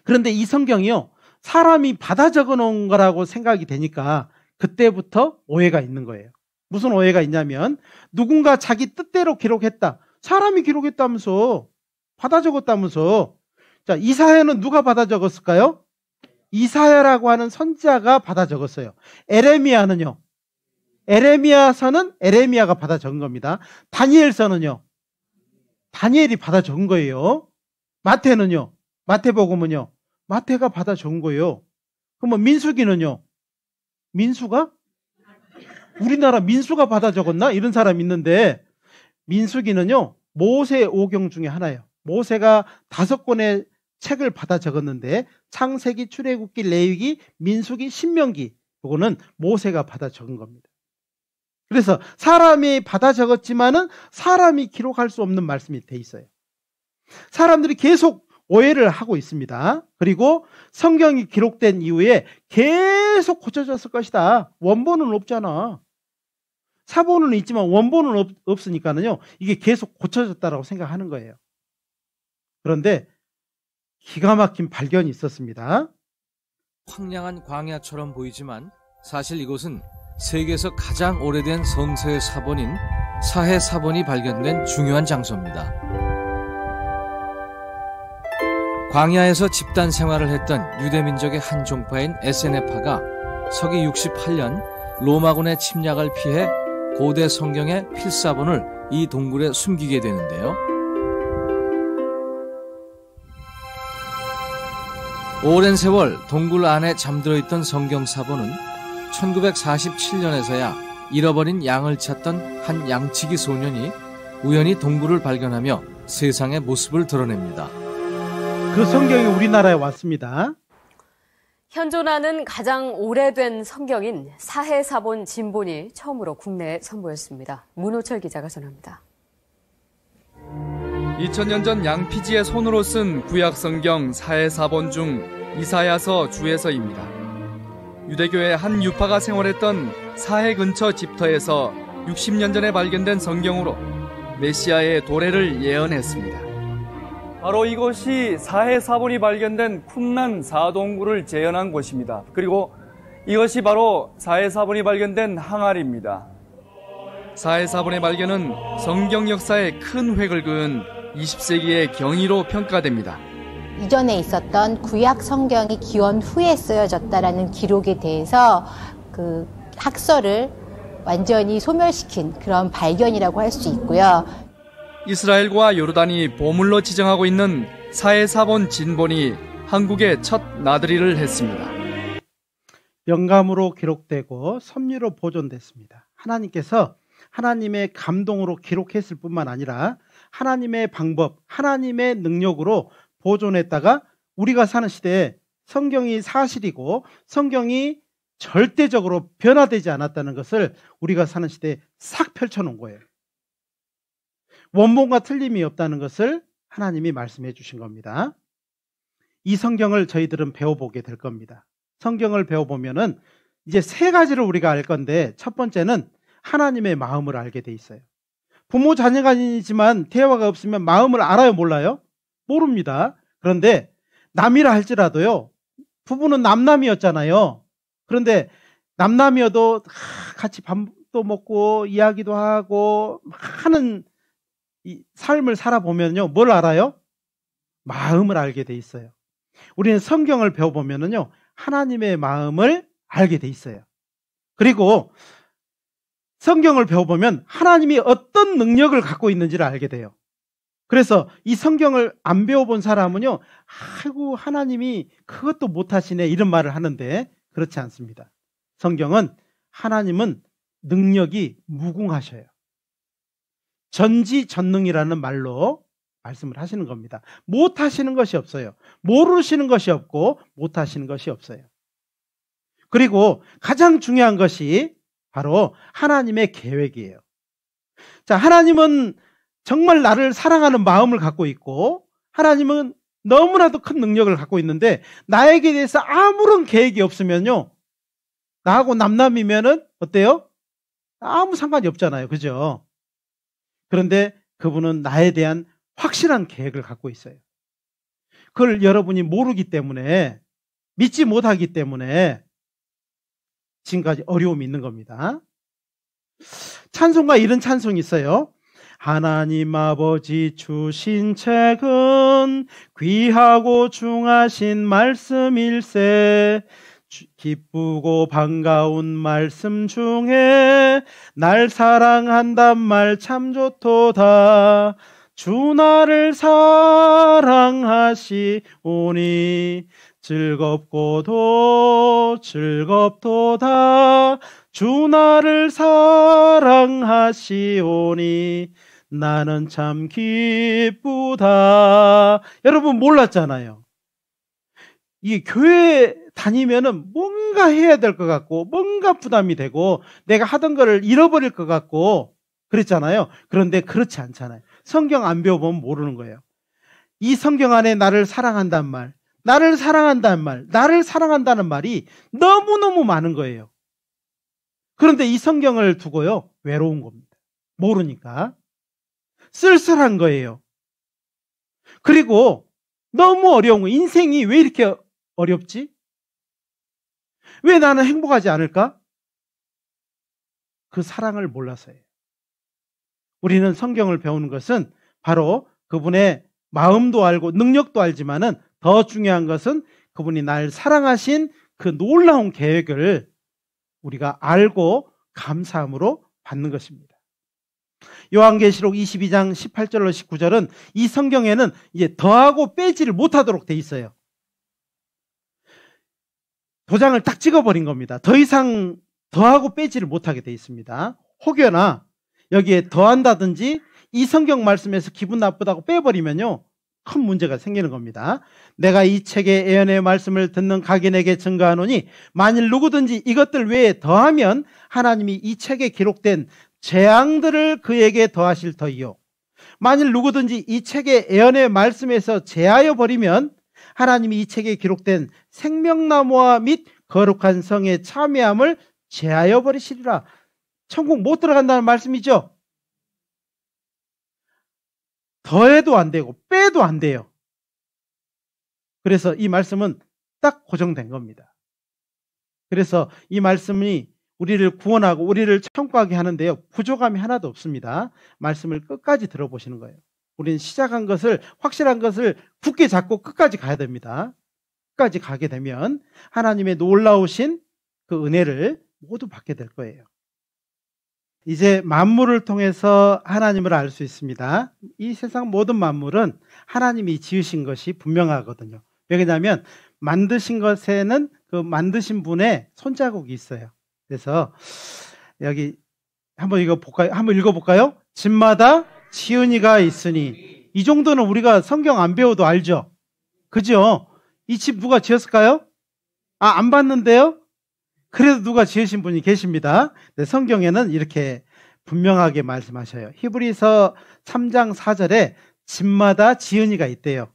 그런데 이 성경이요, 사람이 받아 적어 놓은 거라고 생각이 되니까 그때부터 오해가 있는 거예요. 무슨 오해가 있냐면, 누군가 자기 뜻대로 기록했다. 사람이 기록했다면서, 받아 적었다면서. 자, 이사야는 누가 받아 적었을까요? 이사야라고 하는 선지자가 받아 적었어요. 에레미야는요, 에레미야서는 에레미야가 받아 적은 겁니다. 다니엘서는요, 다니엘이 받아 적은 거예요. 마태는요, 마태복음은요, 마태가 받아 적은 거예요. 그러면 민수기는요, 민수가? 우리나라 민수가 받아 적었나? 이런 사람 있는데, 민수기는요, 모세 오경 중에 하나예요. 모세가 5권의 책을 받아 적었는데, 창세기, 출애굽기, 레위기, 민수기, 신명기, 이거는 모세가 받아 적은 겁니다. 그래서 사람이 받아 적었지만은 사람이 기록할 수 없는 말씀이 돼 있어요. 사람들이 계속 오해를 하고 있습니다. 그리고 성경이 기록된 이후에 계속 고쳐졌을 것이다. 원본은 없잖아. 사본은 있지만 원본은 없으니까는요, 이게 계속 고쳐졌다라고 생각하는 거예요. 그런데 기가 막힌 발견이 있었습니다. 황량한 광야처럼 보이지만 사실 이곳은 세계에서 가장 오래된 성서의 사본인 사해사본이 발견된 중요한 장소입니다. 광야에서 집단 생활을 했던 유대민족의 한 종파인 에세네파가 서기 68년 로마군의 침략을 피해 고대 성경의 필사본을 이 동굴에 숨기게 되는데요. 오랜 세월 동굴 안에 잠들어 있던 성경 사본은 1947년에서야 잃어버린 양을 찾던 한 양치기 소년이 우연히 동굴을 발견하며 세상의 모습을 드러냅니다. 그 성경이 우리나라에 왔습니다. 현존하는 가장 오래된 성경인 사해사본 진본이 처음으로 국내에 선보였습니다. 문호철 기자가 전합니다. 2000년 전 양피지의 손으로 쓴 구약 성경 사해사본 중 이사야서 주에서입니다. 유대교의 한 유파가 생활했던 사해 근처 집터에서 60년 전에 발견된 성경으로 메시아의 도래를 예언했습니다. 바로 이곳이 사해사본이 발견된 쿰난 사동구를 재현한 곳입니다. 그리고 이것이 바로 사해사본이 발견된 항아리입니다. 사해사본의 발견은 성경 역사에 큰 획을 그은 20세기의 경이로 평가됩니다. 이전에 있었던 구약 성경이 기원 후에 쓰여졌다라는 기록에 대해서 그 학설을 완전히 소멸시킨 그런 발견이라고 할 수 있고요. 이스라엘과 요르단이 보물로 지정하고 있는 사해사본 진본이 한국의 첫 나들이를 했습니다. 영감으로 기록되고 섭리로 보존됐습니다. 하나님께서 하나님의 감동으로 기록했을 뿐만 아니라 하나님의 방법, 하나님의 능력으로 보존했다가 우리가 사는 시대에 성경이 사실이고 성경이 절대적으로 변화되지 않았다는 것을 우리가 사는 시대에 싹 펼쳐놓은 거예요. 원본과 틀림이 없다는 것을 하나님이 말씀해 주신 겁니다. 이 성경을 저희들은 배워보게 될 겁니다. 성경을 배워보면은 이제 세 가지를 우리가 알 건데, 첫 번째는 하나님의 마음을 알게 돼 있어요. 부모 자녀가 아니지만 대화가 없으면 마음을 알아요, 몰라요? 모릅니다. 그런데 남이라 할지라도요, 부부는 남남이었잖아요. 그런데 남남이어도 같이 밥도 먹고 이야기도 하고 하는 이 삶을 살아보면요, 뭘 알아요? 마음을 알게 돼 있어요. 우리는 성경을 배워보면요, 하나님의 마음을 알게 돼 있어요. 그리고 성경을 배워보면 하나님이 어떤 능력을 갖고 있는지를 알게 돼요. 그래서 이 성경을 안 배워본 사람은요, 아이고 하나님이 그것도 못하시네 이런 말을 하는데 그렇지 않습니다. 성경은 하나님은 능력이 무궁하셔요. 전지전능이라는 말로 말씀을 하시는 겁니다. 못하시는 것이 없어요. 모르시는 것이 없고 못하시는 것이 없어요. 그리고 가장 중요한 것이 바로 하나님의 계획이에요. 자, 하나님은 정말 나를 사랑하는 마음을 갖고 있고 하나님은 너무나도 큰 능력을 갖고 있는데 나에게 대해서 아무런 계획이 없으면요, 나하고 남남이면은 어때요? 아무 상관이 없잖아요. 그죠? 그런데 그분은 나에 대한 확실한 계획을 갖고 있어요. 그걸 여러분이 모르기 때문에, 믿지 못하기 때문에 지금까지 어려움이 있는 겁니다. 찬송가 이런 찬송이 있어요. 하나님 아버지 주신 책은 귀하고 중하신 말씀일세, 기쁘고 반가운 말씀 중에 날 사랑한단 말 참 좋도다. 주 나를 사랑하시오니 즐겁고도 즐겁도다. 주 나를 사랑하시오니 나는 참 기쁘다. 여러분 몰랐잖아요. 이게 교회 다니면은 뭔가 해야 될 것 같고 뭔가 부담이 되고 내가 하던 거를 잃어버릴 것 같고 그랬잖아요. 그런데 그렇지 않잖아요. 성경 안 배워보면 모르는 거예요. 이 성경 안에 나를 사랑한다는 말, 나를 사랑한다는 말, 나를 사랑한다는 말이 너무너무 많은 거예요. 그런데 이 성경을 두고요, 외로운 겁니다. 모르니까. 쓸쓸한 거예요. 그리고 너무 어려운 거예요. 인생이 왜 이렇게 어렵지? 왜 나는 행복하지 않을까? 그 사랑을 몰라서예요. 우리는 성경을 배우는 것은 바로 그분의 마음도 알고 능력도 알지만은 더 중요한 것은 그분이 날 사랑하신 그 놀라운 계획을 우리가 알고 감사함으로 받는 것입니다. 요한계시록 22장 18절로 19절은 이 성경에는 이제 더하고 빼지를 못하도록 돼 있어요. 도장을 딱 찍어버린 겁니다. 더 이상 더하고 빼지를 못하게 돼 있습니다. 혹여나 여기에 더한다든지 이 성경 말씀에서 기분 나쁘다고 빼버리면요, 큰 문제가 생기는 겁니다. 내가 이 책의 예언의 말씀을 듣는 각인에게 증거하노니 만일 누구든지 이것들 외에 더하면 하나님이 이 책에 기록된 재앙들을 그에게 더하실 터이요, 만일 누구든지 이 책의 예언의 말씀에서 제하여 버리면 하나님이 이 책에 기록된 생명나무와 및 거룩한 성의 참여함을 제하여 버리시리라. 천국 못 들어간다는 말씀이죠. 더해도 안 되고 빼도 안 돼요. 그래서 이 말씀은 딱 고정된 겁니다. 그래서 이 말씀이 우리를 구원하고 우리를 천국 가게 하는데요, 부족함이 하나도 없습니다. 말씀을 끝까지 들어보시는 거예요. 우리는 시작한 것을, 확실한 것을 굳게 잡고 끝까지 가야 됩니다. 끝까지 가게 되면 하나님의 놀라우신 그 은혜를 모두 받게 될 거예요. 이제 만물을 통해서 하나님을 알 수 있습니다. 이 세상 모든 만물은 하나님이 지으신 것이 분명하거든요. 왜냐하면 만드신 것에는 그 만드신 분의 손자국이 있어요. 그래서 여기 한번 읽어볼까요? 집마다 지은이가 있으니. 이 정도는 우리가 성경 안 배워도 알죠? 그죠? 이 집 누가 지었을까요? 안 봤는데요? 그래도 누가 지으신 분이 계십니다. 네, 성경에는 이렇게 분명하게 말씀하셔요. 히브리서 3장 4절에 집마다 지은이가 있대요.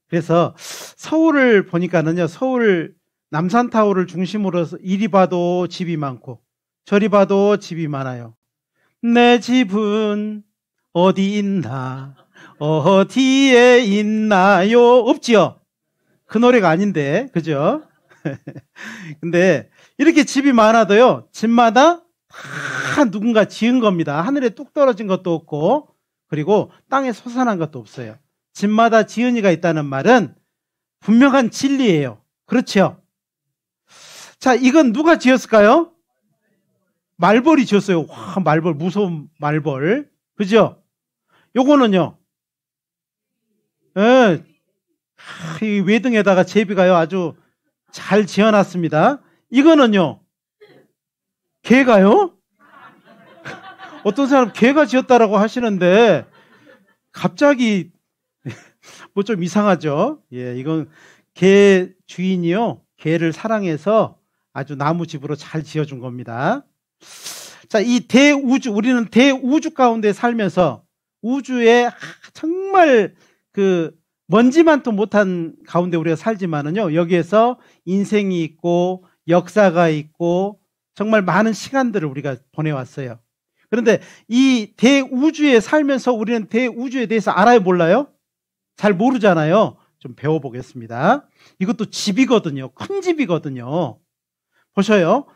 그래서 서울을 보니까는요, 서울 남산타워를 중심으로 해서 이리 봐도 집이 많고 저리 봐도 집이 많아요. 내 집은 어디 있나, 어디에 있나요? 없지요? 그 노래가 아닌데, 그죠? 근데 이렇게 집이 많아도요, 집마다 다 누군가 지은 겁니다. 하늘에 뚝 떨어진 것도 없고, 그리고 땅에 솟아난 것도 없어요. 집마다 지은이가 있다는 말은 분명한 진리예요. 그렇죠? 자, 이건 누가 지었을까요? 말벌이 지었어요. 와, 말벌, 무서운 말벌. 그죠? 요거는요, 이 외등에다가 제비가요, 아주 잘 지어놨습니다. 이거는요, 개가요? 어떤 사람 개가 지었다라고 하시는데, 갑자기, 뭐 좀 이상하죠? 예, 이건 개 주인이요, 개를 사랑해서 아주 나무집으로 잘 지어준 겁니다. 자, 이 대우주, 우리는 대우주 가운데 살면서 우주에 정말 그 먼지만도 못한 가운데 우리가 살지만은요, 여기에서 인생이 있고 역사가 있고 정말 많은 시간들을 우리가 보내왔어요. 그런데 이 대우주에 살면서 우리는 대우주에 대해서 알아요, 몰라요? 잘 모르잖아요. 좀 배워보겠습니다. 이것도 집이거든요. 큰 집이거든요. 보셔요.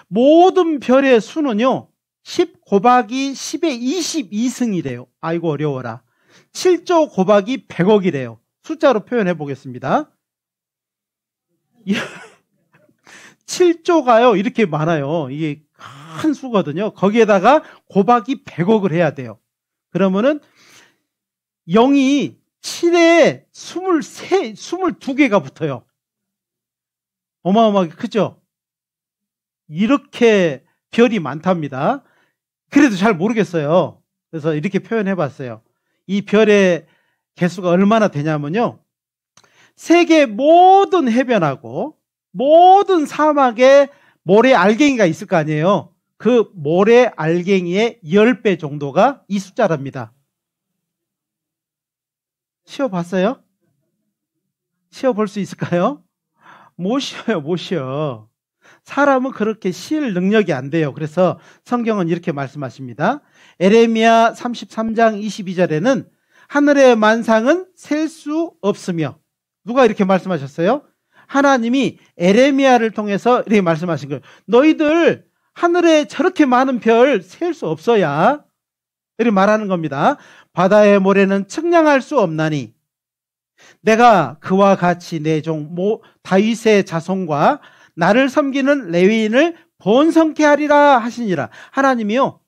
모든 별의 수는요, 10 곱하기 10의 22승이래요. 아이고 어려워라. 7조 곱하기 100억이래요. 숫자로 표현해 보겠습니다. 7조가요 이렇게 많아요. 이게 큰 수거든요. 거기에다가 곱하기 100억을 해야 돼요. 그러면은 0이 7에 22개가 붙어요. 어마어마하게 크죠? 이렇게 별이 많답니다. 그래도 잘 모르겠어요. 그래서 이렇게 표현해 봤어요. 이 별의 개수가 얼마나 되냐면요, 세계 모든 해변하고 모든 사막에 모래 알갱이가 있을 거 아니에요. 그 모래 알갱이의 10배 정도가 이 숫자랍니다. 쉬어봤어요? 쉬어볼 수 있을까요? 못 쉬어요, 못 쉬어. 사람은 그렇게 쉴 능력이 안 돼요. 그래서 성경은 이렇게 말씀하십니다. 에레미야 33장 22절에는 하늘의 만상은 셀 수 없으며, 누가 이렇게 말씀하셨어요? 하나님이 에레미야를 통해서 이렇게 말씀하신 거예요. 너희들 하늘에 저렇게 많은 별 셀 수 없어야, 이렇게 말하는 겁니다. 바다의 모래는 측량할 수 없나니 내가 그와 같이 내 종 다윗의 자손과 나를 섬기는 레위인을 번성케 하리라 하시니라. 하나님이요,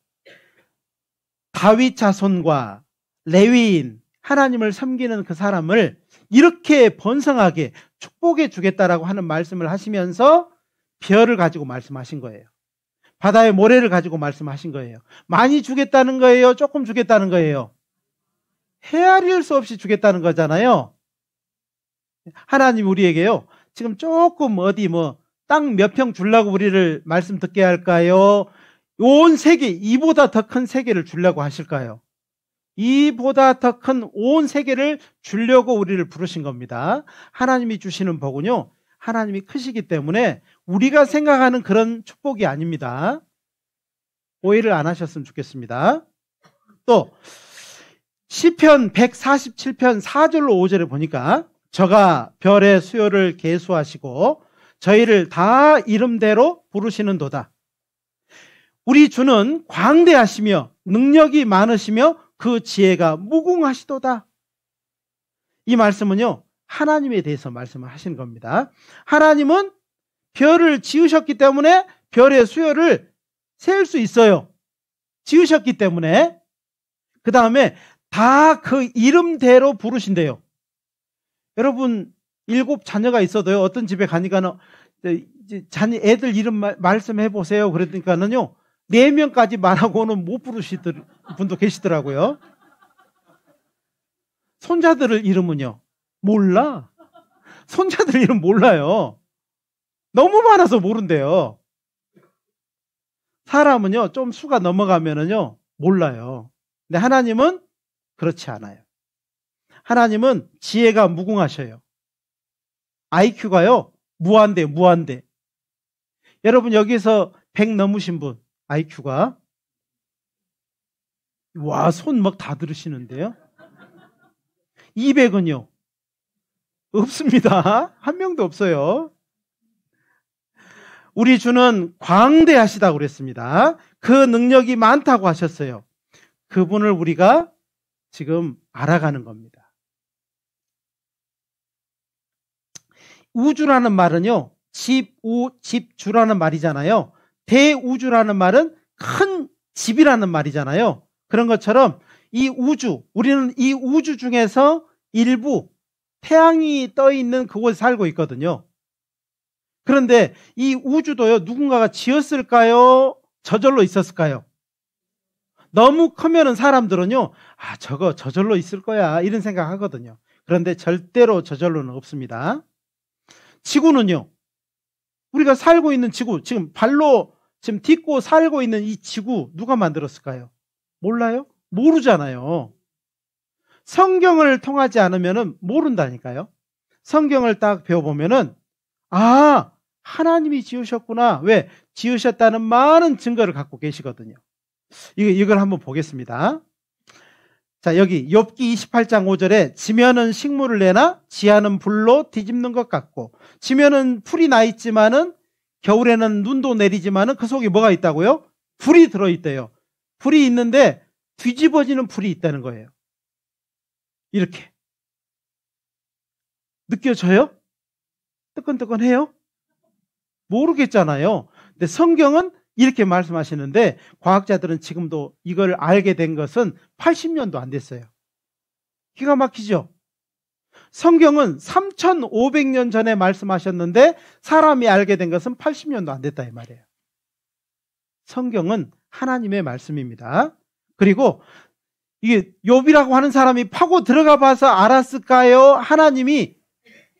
다윗 자손과 레위인, 하나님을 섬기는 그 사람을 이렇게 번성하게 축복해 주겠다라고 하는 말씀을 하시면서 별을 가지고 말씀하신 거예요. 바다의 모래를 가지고 말씀하신 거예요. 많이 주겠다는 거예요? 조금 주겠다는 거예요? 헤아릴 수 없이 주겠다는 거잖아요. 하나님 우리에게요, 지금 조금 어디 땅 몇 평 주려고 우리를 말씀 듣게 할까요? 온 세계, 이보다 더 큰 세계를 주려고 하실까요? 이보다 더 큰 온 세계를 주려고 우리를 부르신 겁니다. 하나님이 주시는 복은요, 하나님이 크시기 때문에 우리가 생각하는 그런 축복이 아닙니다. 오해를 안 하셨으면 좋겠습니다. 또 시편 147편 4절로 5절에 보니까 저가 별의 수요를 계수하시고 저희를 다 이름대로 부르시는도다. 우리 주는 광대하시며 능력이 많으시며 그 지혜가 무궁하시도다. 이 말씀은요, 하나님에 대해서 말씀을 하시는 겁니다. 하나님은 별을 지으셨기 때문에 별의 수요를 셀 수 있어요. 지으셨기 때문에. 그 다음에 다 그 이름대로 부르신대요. 여러분 7 자녀가 있어도요, 어떤 집에 가니까는 자녀 애들 이름 말씀해 보세요. 그러니까는요 4명까지 말하고는 못 부르시던 분도 계시더라고요. 손자들 이름은요 몰라. 손자들 이름 몰라요. 너무 많아서 모른대요. 사람은요 좀 수가 넘어가면은요 몰라요. 근데 하나님은 그렇지 않아요. 하나님은 지혜가 무궁하셔요. IQ가요 무한대. 여러분 여기서 100 넘으신 분 IQ가 와, 손 막 다 들으시는데요. 200은요 없습니다. 한 명도 없어요. 우리 주는 광대하시다고 그랬습니다. 그 능력이 많다고 하셨어요. 그분을 우리가 지금 알아가는 겁니다. 우주라는 말은요, 집주라는 말이잖아요. 대우주라는 말은 큰 집이라는 말이잖아요. 그런 것처럼 이 우주, 우리는 이 우주 중에서 일부 태양이 떠 있는 그곳에 살고 있거든요. 그런데 이 우주도요, 누군가가 지었을까요? 저절로 있었을까요? 너무 크면은 사람들은요, 아, 저거 저절로 있을 거야, 이런 생각 하거든요. 그런데 절대로 저절로는 없습니다. 지구는요, 우리가 살고 있는 지구, 지금 발로 지금 딛고 살고 있는 이 지구, 누가 만들었을까요? 몰라요? 모르잖아요. 성경을 통하지 않으면 모른다니까요. 성경을 딱 배워보면은, 아, 하나님이 지으셨구나. 왜? 지으셨다는 많은 증거를 갖고 계시거든요. 이걸 한번 보겠습니다. 자, 여기 욥기 28장 5절에 지면은 식물을 내나 지하는 불로 뒤집는 것 같고, 지면은 풀이 나 있지만은 겨울에는 눈도 내리지만은 그 속에 뭐가 있다고요? 불이 들어있대요. 불이 있는데 뒤집어지는 불이 있다는 거예요. 이렇게 느껴져요? 뜨끈뜨끈해요? 모르겠잖아요. 근데 성경은 이렇게 말씀하시는데, 과학자들은 지금도 이걸 알게 된 것은 80년도 안 됐어요. 기가 막히죠? 성경은 3,500년 전에 말씀하셨는데 사람이 알게 된 것은 80년도 안 됐다 이 말이에요. 성경은 하나님의 말씀입니다. 그리고 이게 욥이라고 하는 사람이 파고 들어가 봐서 알았을까요? 하나님이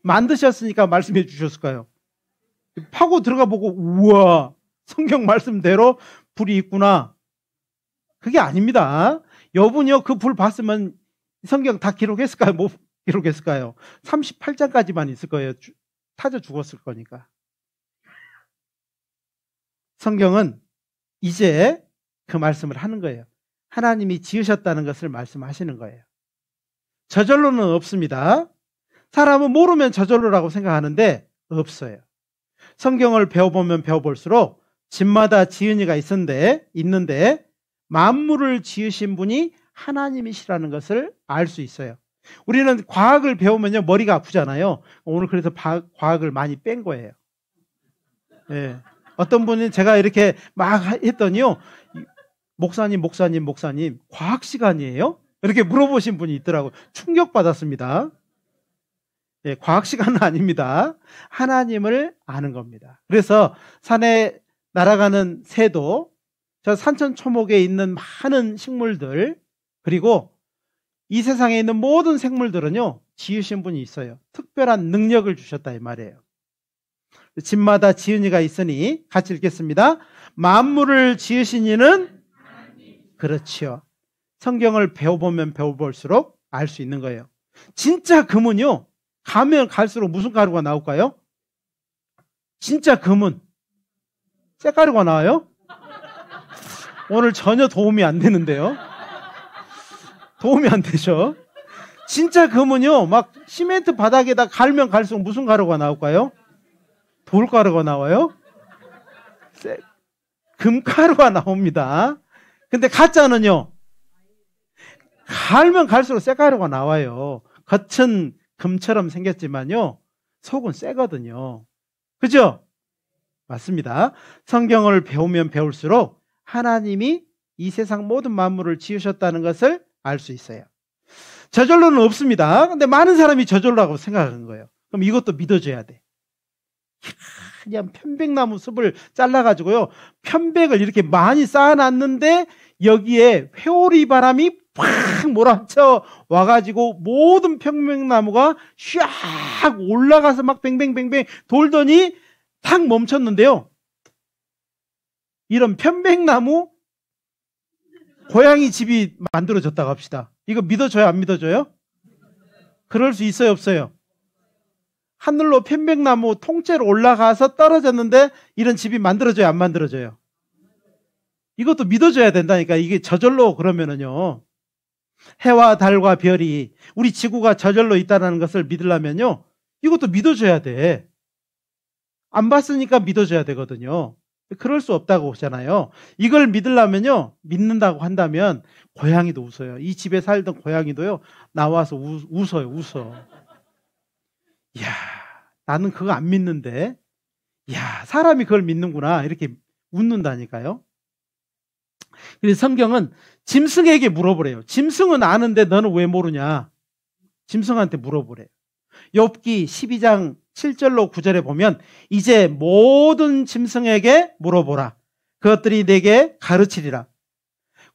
만드셨으니까 말씀해 주셨을까요? 파고 들어가 보고 우와, 성경 말씀대로 불이 있구나. 그게 아닙니다. 욥은요 그 불 봤으면 성경 다 기록했을까요? 못 기록했을까요? 38장까지만 있을 거예요. 타져 죽었을 거니까. 성경은 이제 그 말씀을 하는 거예요. 하나님이 지으셨다는 것을 말씀하시는 거예요. 저절로는 없습니다. 사람은 모르면 저절로라고 생각하는데 없어요. 성경을 배워보면 배워볼수록 집마다 지은이가 있는데 만물을 지으신 분이 하나님이시라는 것을 알 수 있어요. 우리는 과학을 배우면요 머리가 아프잖아요. 오늘 그래서 과학을 많이 뺀 거예요. 예. 어떤 분이 제가 이렇게 막 했더니요, 목사님 과학 시간이에요? 이렇게 물어보신 분이 있더라고요. 충격받았습니다. 예, 과학 시간은 아닙니다. 하나님을 아는 겁니다. 그래서 산에 날아가는 새도, 저 산천초목에 있는 많은 식물들, 그리고 이 세상에 있는 모든 생물들은요 지으신 분이 있어요. 특별한 능력을 주셨다 이 말이에요. 집마다 지은이가 있으니 같이 읽겠습니다. 만물을 지으신 이는 그렇지요. 성경을 배워보면 배워볼수록 알 수 있는 거예요. 진짜 금은요 가면 갈수록 무슨 가루가 나올까요? 진짜 금은 쇠가루가 나와요? 오늘 전혀 도움이 안 되는데요. 도움이 안 되죠. 진짜 금은요, 막 시멘트 바닥에다 갈면 갈수록 무슨 가루가 나올까요? 돌가루가 나와요? 금가루가 나옵니다. 근데 가짜는요, 갈면 갈수록 쇠가루가 나와요. 겉은 금처럼 생겼지만요, 속은 쇠거든요. 그죠? 맞습니다. 성경을 배우면 배울수록 하나님이 이 세상 모든 만물을 지으셨다는 것을 알 수 있어요. 저절로는 없습니다. 근데 많은 사람이 저절로라고 생각하는 거예요. 그럼 이것도 믿어줘야 돼. 그냥 편백나무 숲을 잘라가지고요, 편백을 이렇게 많이 쌓아놨는데 여기에 회오리 바람이 팍 몰아쳐 와가지고 모든 편백나무가 샥 올라가서 막 뱅뱅뱅뱅 돌더니 탁 멈췄는데요. 이런 편백나무 고양이 집이 만들어졌다고 합시다. 이거 믿어줘요, 안 믿어줘요? 그럴 수 있어요, 없어요? 하늘로 편백나무 통째로 올라가서 떨어졌는데 이런 집이 만들어져요, 안 만들어져요? 이것도 믿어줘야 된다니까. 이게 저절로 그러면은요, 해와 달과 별이 우리 지구가 저절로 있다는 것을 믿으려면요, 이것도 믿어줘야 돼. 안 봤으니까 믿어줘야 되거든요. 그럴 수 없다고 하잖아요. 이걸 믿으려면요, 믿는다고 한다면 고양이도 웃어요. 이 집에 살던 고양이도요, 나와서 웃어요, 웃어. 이야, 나는 그거 안 믿는데, 이야, 사람이 그걸 믿는구나, 이렇게 웃는다니까요. 그래서 성경은 짐승에게 물어보래요. 짐승은 아는데 너는 왜 모르냐? 짐승한테 물어보래요. 욥기 12장 7절로 9절에 보면, 이제 모든 짐승에게 물어보라. 그것들이 내게 가르치리라.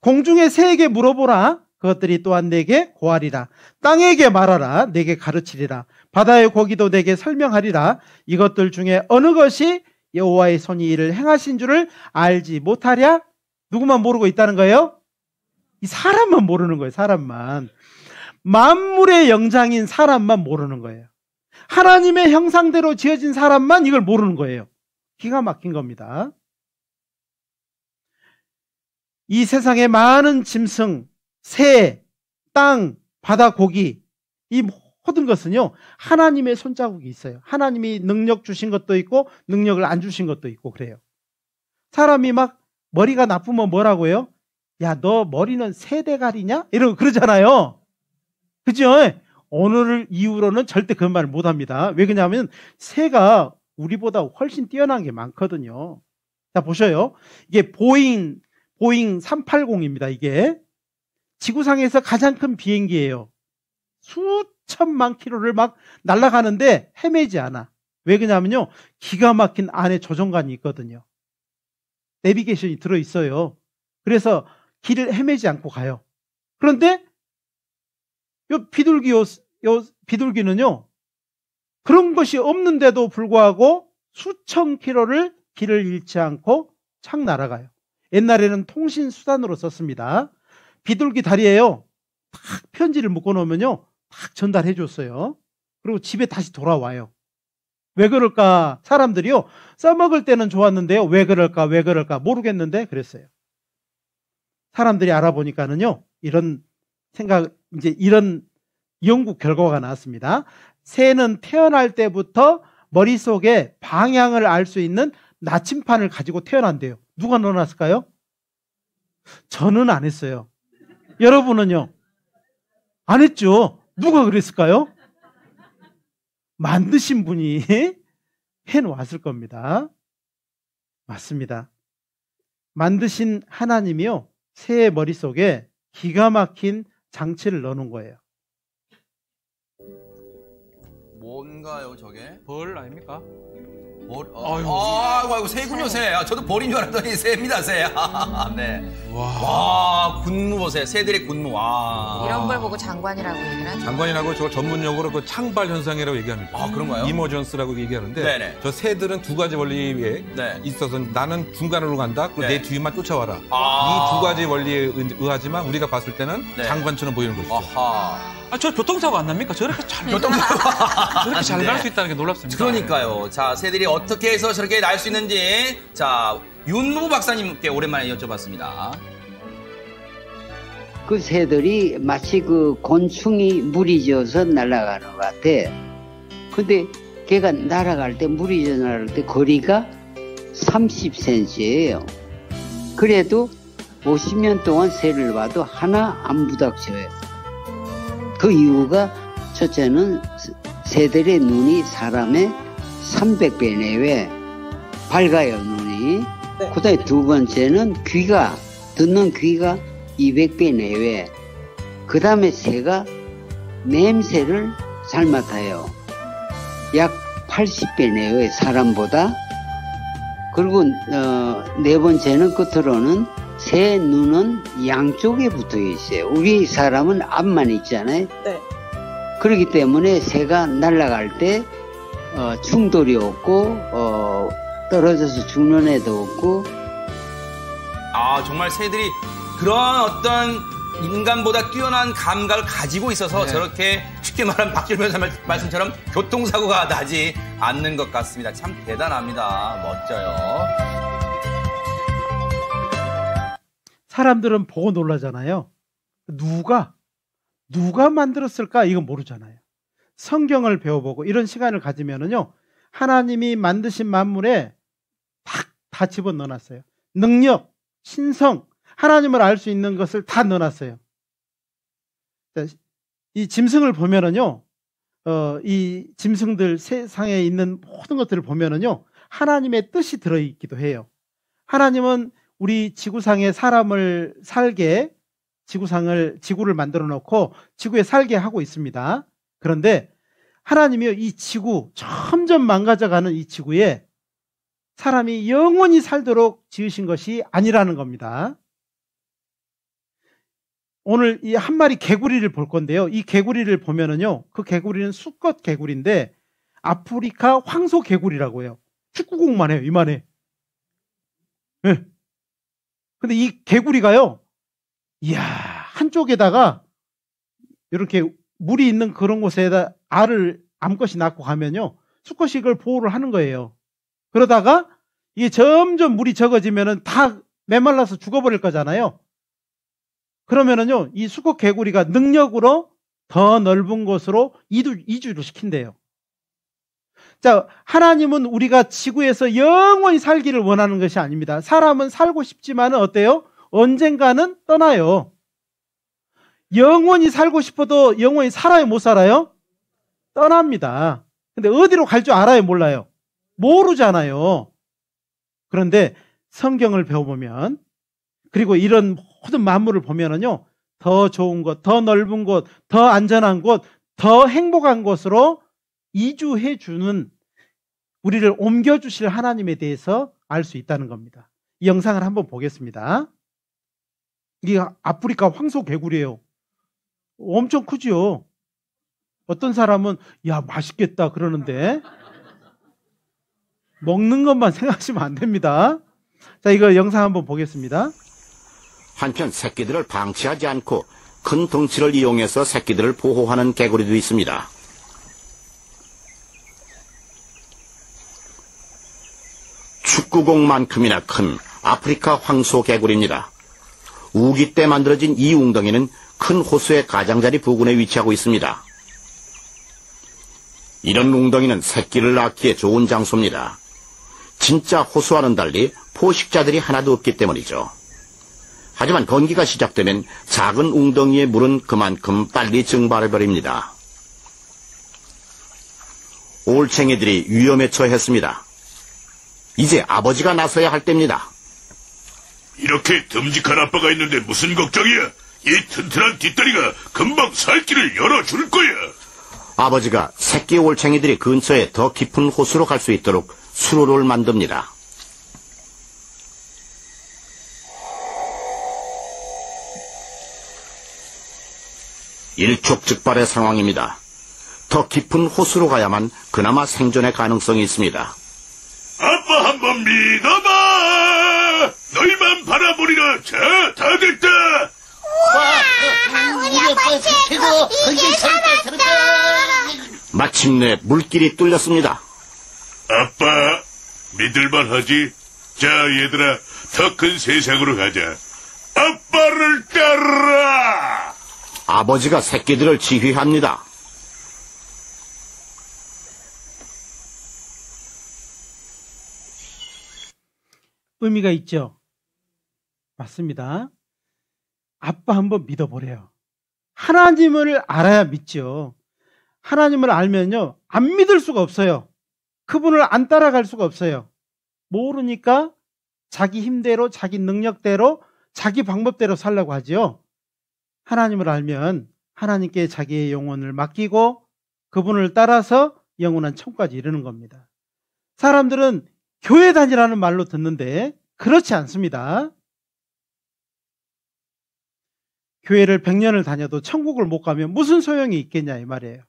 공중의 새에게 물어보라. 그것들이 또한 내게 고하리라. 땅에게 말하라. 내게 가르치리라. 바다의 고기도 내게 설명하리라. 이것들 중에 어느 것이 여호와의 손이 이를 행하신 줄을 알지 못하랴? 누구만 모르고 있다는 거예요? 이 사람만 모르는 거예요. 사람만. 만물의 영장인 사람만 모르는 거예요. 하나님의 형상대로 지어진 사람만 이걸 모르는 거예요. 기가 막힌 겁니다. 이 세상의 많은 짐승, 새, 땅, 바다 고기, 이 모든 것은요, 하나님의 손자국이 있어요. 하나님이 능력 주신 것도 있고 능력을 안 주신 것도 있고 그래요. 사람이 막 머리가 나쁘면 뭐라고 해요? 야, 너 머리는 새 대가리냐? 이러고 그러잖아요. 그죠? 오늘 이후로는 절대 그런 말을 못합니다. 왜 그러냐면 새가 우리보다 훨씬 뛰어난 게 많거든요. 자, 보셔요. 이게 보잉 380입니다. 이게 지구상에서 가장 큰 비행기예요. 수천만 킬로를 막 날아가는데 헤매지 않아. 왜 그러냐면요, 기가 막힌 안에 조종관이 있거든요. 내비게이션이 들어있어요. 그래서 길을 헤매지 않고 가요. 그런데 요 비둘기는요, 그런 것이 없는데도 불구하고 수천 킬로를 길을 잃지 않고 착 날아가요. 옛날에는 통신 수단으로 썼습니다. 비둘기 다리에요, 탁 편지를 묶어 놓으면요, 탁 전달해 줬어요. 그리고 집에 다시 돌아와요. 왜 그럴까? 사람들이요, 써먹을 때는 좋았는데요, 왜 그럴까 모르겠는데 그랬어요. 사람들이 알아보니까는요, 이런 생각, 이제 이런 연구 결과가 나왔습니다. 새는 태어날 때부터 머릿속에 방향을 알 수 있는 나침판을 가지고 태어난대요. 누가 넣어놨을까요? 저는 안 했어요. 여러분은요? 안 했죠? 누가 그랬을까요? 만드신 분이 해놓았을 겁니다. 맞습니다. 만드신 하나님이요, 새의 머릿속에 기가 막힌 장치를 넣어놓은 거예요. 뭔가요, 저게? 벌 아닙니까? 벌? 아이고, 새군요, 새. 저도 벌인 줄 알았더니 새입니다, 새. 네. 와, 군무 보세요. 새들의 군무. 와. 이런 걸 보고 장관이라고 얘기를 하죠. 장관이라고 저 전문용어로 그 창발 현상이라고 얘기합니다. 아, 그런가요? 이머전스라고 얘기하는데, 네네. 저 새들은 두 가지 원리에 네. 있어서 나는 중간으로 간다. 그리고 네. 내 뒤만 쫓아와라. 이 아. 두 가지 원리에 의하지만 우리가 봤을 때는 네. 장관처럼 보이는 것이죠. 아하. 저 교통사고 안 납니까? 저렇게 잘 저렇게 잘 갈 수 있다는 게 놀랍습니다. 그러니까요. 자, 새들이 어떻게 해서 저렇게 날 수 있는지, 자, 윤무 박사님께 오랜만에 여쭤봤습니다. 그 새들이 마치 그 곤충이 무리 지어서 날아가는 것 같아. 근데 걔가 날아갈 때, 무리 지어서 날아갈 때 거리가 30cm예요. 그래도 50년 동안 새를 봐도 하나 안 부닥쳐요. 그 이유가 첫째는 새들의 눈이 사람의 300배 내외 밝아요, 눈이. 네. 그 다음에 두 번째는 귀가, 듣는 귀가 200배 내외. 그 다음에 새가 냄새를 잘 맡아요. 약 80배 내외, 사람보다. 그리고 네 번째는 끝으로는 새 눈은 양쪽에 붙어 있어요. 우리 사람은 앞만 있잖아요. 네. 그렇기 때문에 새가 날아갈 때 충돌이 없고 떨어져서 죽는 애도 없고. 아, 정말 새들이 그런 어떤 인간보다 뛰어난 감각을 가지고 있어서 네. 저렇게 쉽게 말하면 박철민 선생님 말씀처럼 교통사고가 나지 않는 것 같습니다. 참 대단합니다. 멋져요. 사람들은 보고 놀라잖아요. 누가 만들었을까? 이건 모르잖아요. 성경을 배워보고 이런 시간을 가지면은요, 하나님이 만드신 만물에 다 집어넣어놨어요. 능력, 신성, 하나님을 알 수 있는 것을 다 넣어놨어요. 이 짐승을 보면은요, 이 짐승들 세상에 있는 모든 것들을 보면은요, 하나님의 뜻이 들어있기도 해요. 하나님은 우리 지구상에 사람을 살게, 지구를 만들어 놓고 지구에 살게 하고 있습니다. 그런데 하나님이 이 지구, 점점 망가져가는 이 지구에 사람이 영원히 살도록 지으신 것이 아니라는 겁니다. 오늘 이 한 마리 개구리를 볼 건데요. 이 개구리를 보면은요, 그 개구리는 수컷 개구리인데 아프리카 황소 개구리라고 해요. 축구공만 해요, 이만해. 네. 근데 이 개구리가요, 이야, 한쪽에다가 이렇게 물이 있는 그런 곳에다 알을 암컷이 낳고 가면요, 수컷이 이걸 보호를 하는 거예요. 그러다가 이게 점점 물이 적어지면은 다 메말라서 죽어버릴 거잖아요. 그러면은요, 이 수컷 개구리가 능력으로 더 넓은 곳으로 이주를 시킨대요. 자, 하나님은 우리가 지구에서 영원히 살기를 원하는 것이 아닙니다. 사람은 살고 싶지만은 어때요? 언젠가는 떠나요. 영원히 살고 싶어도 영원히 살아요, 못 살아요? 떠납니다. 근데 어디로 갈 줄 알아요, 몰라요? 모르잖아요. 그런데 성경을 배워보면, 그리고 이런 모든 만물을 보면은요, 더 좋은 곳, 더 넓은 곳, 더 안전한 곳, 더 행복한 곳으로 이주해 주는, 우리를 옮겨주실 하나님에 대해서 알 수 있다는 겁니다. 이 영상을 한번 보겠습니다. 이게 아프리카 황소 개구리예요. 엄청 크죠? 어떤 사람은 야, 맛있겠다 그러는데 먹는 것만 생각하시면 안 됩니다. 자, 이거 영상 한번 보겠습니다. 한편 새끼들을 방치하지 않고 큰 덩치를 이용해서 새끼들을 보호하는 개구리도 있습니다. 축구공만큼이나 큰 아프리카 황소 개구리입니다. 우기 때 만들어진 이 웅덩이는 큰 호수의 가장자리 부근에 위치하고 있습니다. 이런 웅덩이는 새끼를 낳기에 좋은 장소입니다. 진짜 호수와는 달리 포식자들이 하나도 없기 때문이죠. 하지만 건기가 시작되면 작은 웅덩이의 물은 그만큼 빨리 증발해버립니다. 올챙이들이 위험에 처했습니다. 이제 아버지가 나서야 할 때입니다. 이렇게 듬직한 아빠가 있는데 무슨 걱정이야? 이 튼튼한 뒷다리가 금방 살 길을 열어줄 거야. 아버지가 새끼 올챙이들이 근처에 더 깊은 호수로 갈 수 있도록 수로를 만듭니다. 일촉즉발의 상황입니다. 더 깊은 호수로 가야만 그나마 생존의 가능성이 있습니다. 아빠 한번 믿어봐. 너희만 바라보리라. 자, 다 됐다. 우리 아빠 최고. 거기 살았다. 마침내 물길이 뚫렸습니다. 아빠, 믿을만하지? 자, 얘들아, 더 큰 세상으로 가자. 아빠를 따르라! 아버지가 새끼들을 지휘합니다. 의미가 있죠? 맞습니다. 아빠 한번 믿어보래요. 하나님을 알아야 믿죠. 하나님을 알면요, 안 믿을 수가 없어요. 그분을 안 따라갈 수가 없어요. 모르니까 자기 힘대로, 자기 능력대로, 자기 방법대로 살려고 하지요. 하나님을 알면 하나님께 자기의 영혼을 맡기고 그분을 따라서 영원한 천국까지 이르는 겁니다. 사람들은 교회 다니라는 말로 듣는데 그렇지 않습니다. 교회를 100년을 다녀도 천국을 못 가면 무슨 소용이 있겠냐 이 말이에요.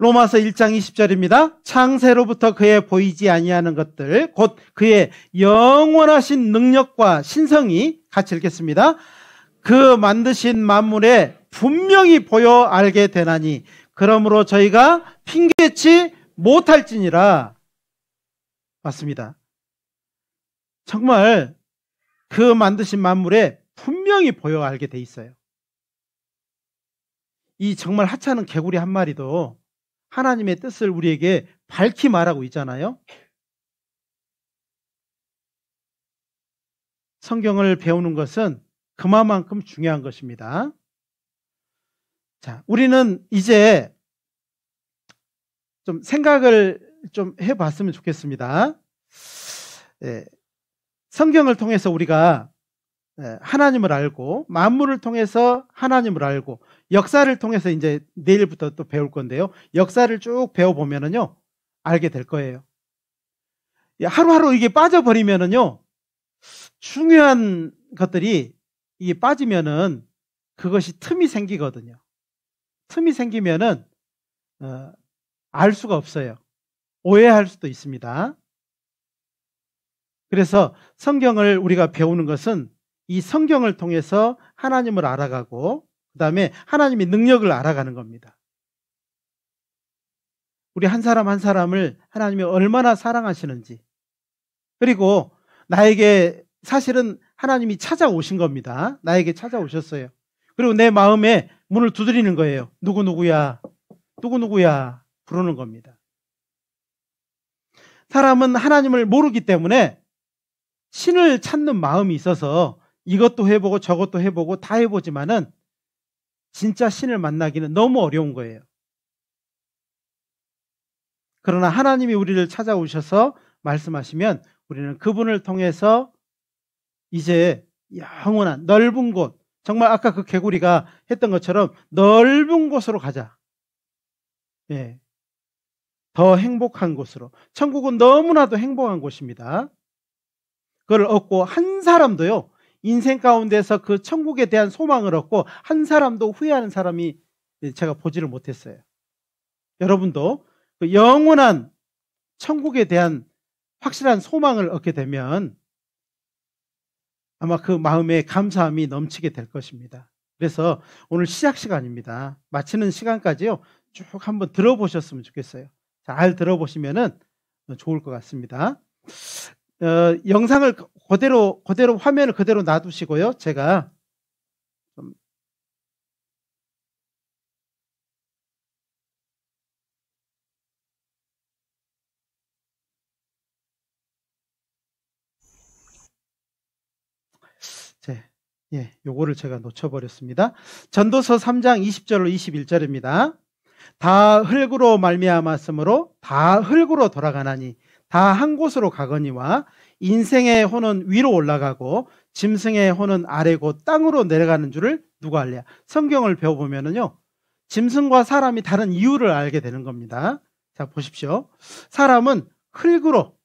로마서 1장 20절입니다. 창세로부터 그의 보이지 아니하는 것들 곧 그의 영원하신 능력과 신성이, 같이 읽겠습니다. 그 만드신 만물에 분명히 보여 알게 되나니 그러므로 저희가 핑계치 못할지니라. 맞습니다. 정말 그 만드신 만물에 분명히 보여 알게 돼 있어요. 이 정말 하찮은 개구리 한 마리도 하나님의 뜻을 우리에게 밝히 말하고 있잖아요. 성경을 배우는 것은 그만큼 중요한 것입니다. 자, 우리는 이제 좀 생각을 좀 해봤으면 좋겠습니다. 성경을 통해서 우리가 하나님을 알고, 만물을 통해서 하나님을 알고, 역사를 통해서 이제 내일부터 또 배울 건데요. 역사를 쭉 배워보면은요, 알게 될 거예요. 하루하루 이게 빠져버리면은요, 중요한 것들이 이게 빠지면은 그것이 틈이 생기거든요. 틈이 생기면은, 알 수가 없어요. 오해할 수도 있습니다. 그래서 성경을 우리가 배우는 것은 이 성경을 통해서 하나님을 알아가고 그 다음에 하나님의 능력을 알아가는 겁니다. 우리 한 사람 한 사람을 하나님이 얼마나 사랑하시는지, 그리고 나에게 사실은 하나님이 찾아오신 겁니다. 나에게 찾아오셨어요. 그리고 내 마음에 문을 두드리는 거예요. 누구누구야, 누구누구야 부르는 겁니다. 사람은 하나님을 모르기 때문에 신을 찾는 마음이 있어서 이것도 해보고 저것도 해보고 다 해보지만은 진짜 신을 만나기는 너무 어려운 거예요. 그러나 하나님이 우리를 찾아오셔서 말씀하시면 우리는 그분을 통해서 이제 영원한 넓은 곳, 정말 아까 그 개구리가 했던 것처럼 넓은 곳으로 가자. 예. 더 행복한 곳으로. 천국은 너무나도 행복한 곳입니다. 그걸 얻고 한 사람도요, 인생 가운데서 그 천국에 대한 소망을 얻고 한 사람도 후회하는 사람이 제가 보지를 못했어요. 여러분도 그 영원한 천국에 대한 확실한 소망을 얻게 되면 아마 그 마음에 감사함이 넘치게 될 것입니다. 그래서 오늘 시작 시간입니다. 마치는 시간까지요, 쭉 한번 들어보셨으면 좋겠어요. 잘 들어보시면은 좋을 것 같습니다. 영상을 그대로 화면을 그대로 놔두시고요. 제가 좀 요거를 제가 놓쳐버렸습니다. 전도서 3장 20절로 21절입니다. 다 흙으로 말미암았으므로 다 흙으로 돌아가나니 다 한 곳으로 가거니와 인생의 혼은 위로 올라가고 짐승의 혼은 아래 곧 땅으로 내려가는 줄을 누가 알랴. 성경을 배워보면은요, 짐승과 사람이 다른 이유를 알게 되는 겁니다. 자, 보십시오. 사람은 흙으로,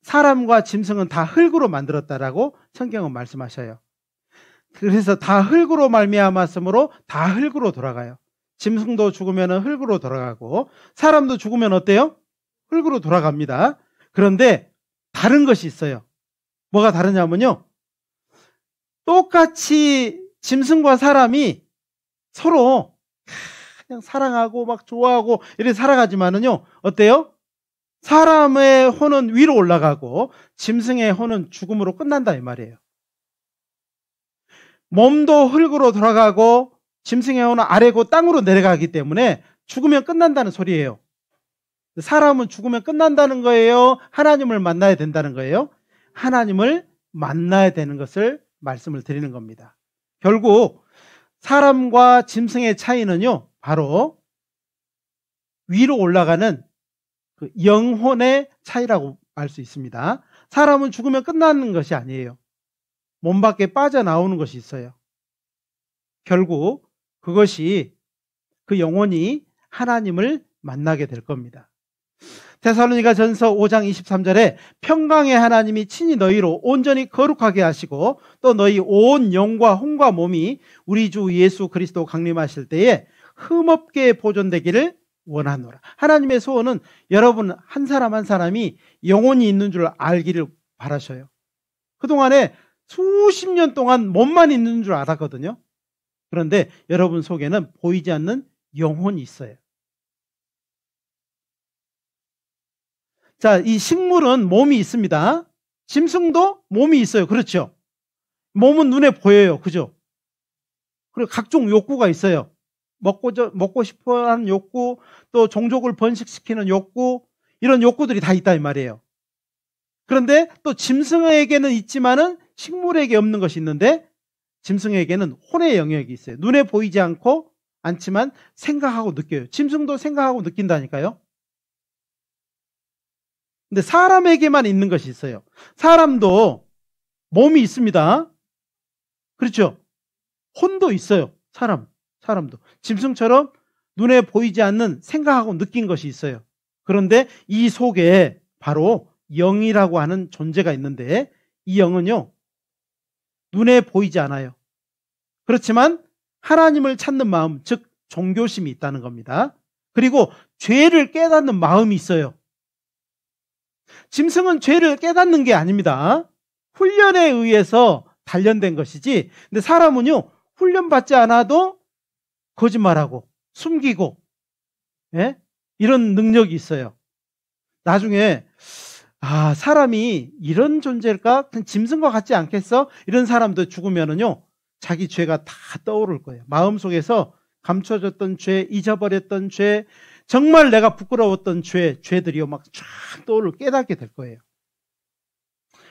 사람과 짐승은 다 흙으로 만들었다라고 성경은 말씀하셔요. 그래서 다 흙으로 말미암았으므로 다 흙으로 돌아가요. 짐승도 죽으면 흙으로 돌아가고 사람도 죽으면 어때요? 흙으로 돌아갑니다. 그런데 다른 것이 있어요. 뭐가 다르냐면요, 똑같이 짐승과 사람이 서로 그냥 사랑하고 막 좋아하고 이렇게 살아가지만은요, 어때요? 사람의 혼은 위로 올라가고 짐승의 혼은 죽음으로 끝난다 이 말이에요. 몸도 흙으로 돌아가고 짐승의 혼은 아래고 땅으로 내려가기 때문에 죽으면 끝난다는 소리예요. 사람은 죽으면 끝난다는 거예요? 하나님을 만나야 된다는 거예요? 하나님을 만나야 되는 것을 말씀을 드리는 겁니다. 결국 사람과 짐승의 차이는요, 바로 위로 올라가는 그 영혼의 차이라고 알 수 있습니다. 사람은 죽으면 끝나는 것이 아니에요. 몸 밖에 빠져나오는 것이 있어요. 결국 그것이 그 영혼이 하나님을 만나게 될 겁니다. 데살로니가전서 5장 23절에 평강의 하나님이 친히 너희로 온전히 거룩하게 하시고 또 너희 온 영과 혼과 몸이 우리 주 예수 그리스도 강림하실 때에 흠없게 보존되기를 원하노라. 하나님의 소원은 여러분 한 사람 한 사람이 영혼이 있는 줄 알기를 바라셔요. 그동안에 수십 년 동안 몸만 있는 줄 알았거든요. 그런데 여러분 속에는 보이지 않는 영혼이 있어요. 자, 이 식물은 몸이 있습니다. 짐승도 몸이 있어요. 그렇죠? 몸은 눈에 보여요. 그죠? 그리고 각종 욕구가 있어요. 먹고 싶어 하는 욕구, 또 종족을 번식시키는 욕구, 이런 욕구들이 다 있다 이 말이에요. 그런데 또 짐승에게는 있지만은 식물에게 없는 것이 있는데 짐승에게는 혼의 영역이 있어요. 눈에 보이지 않지만 생각하고 느껴요. 짐승도 생각하고 느낀다니까요. 근데 사람에게만 있는 것이 있어요. 사람도 몸이 있습니다. 그렇죠? 혼도 있어요. 사람도. 짐승처럼 눈에 보이지 않는 생각하고 느낀 것이 있어요. 그런데 이 속에 바로 영이라고 하는 존재가 있는데 이 영은요, 눈에 보이지 않아요. 그렇지만 하나님을 찾는 마음, 즉 종교심이 있다는 겁니다. 그리고 죄를 깨닫는 마음이 있어요. 짐승은 죄를 깨닫는 게 아닙니다. 훈련에 의해서 단련된 것이지, 근데 사람은요, 훈련받지 않아도 거짓말하고 숨기고, 예? 이런 능력이 있어요. 나중에 사람이 이런 존재일까? 짐승과 같지 않겠어? 이런 사람도 죽으면은요, 자기 죄가 다 떠오를 거예요. 마음속에서 감춰졌던 죄, 잊어버렸던 죄, 정말 내가 부끄러웠던 죄들이요 막 쫙 떠오를 깨닫게 될 거예요.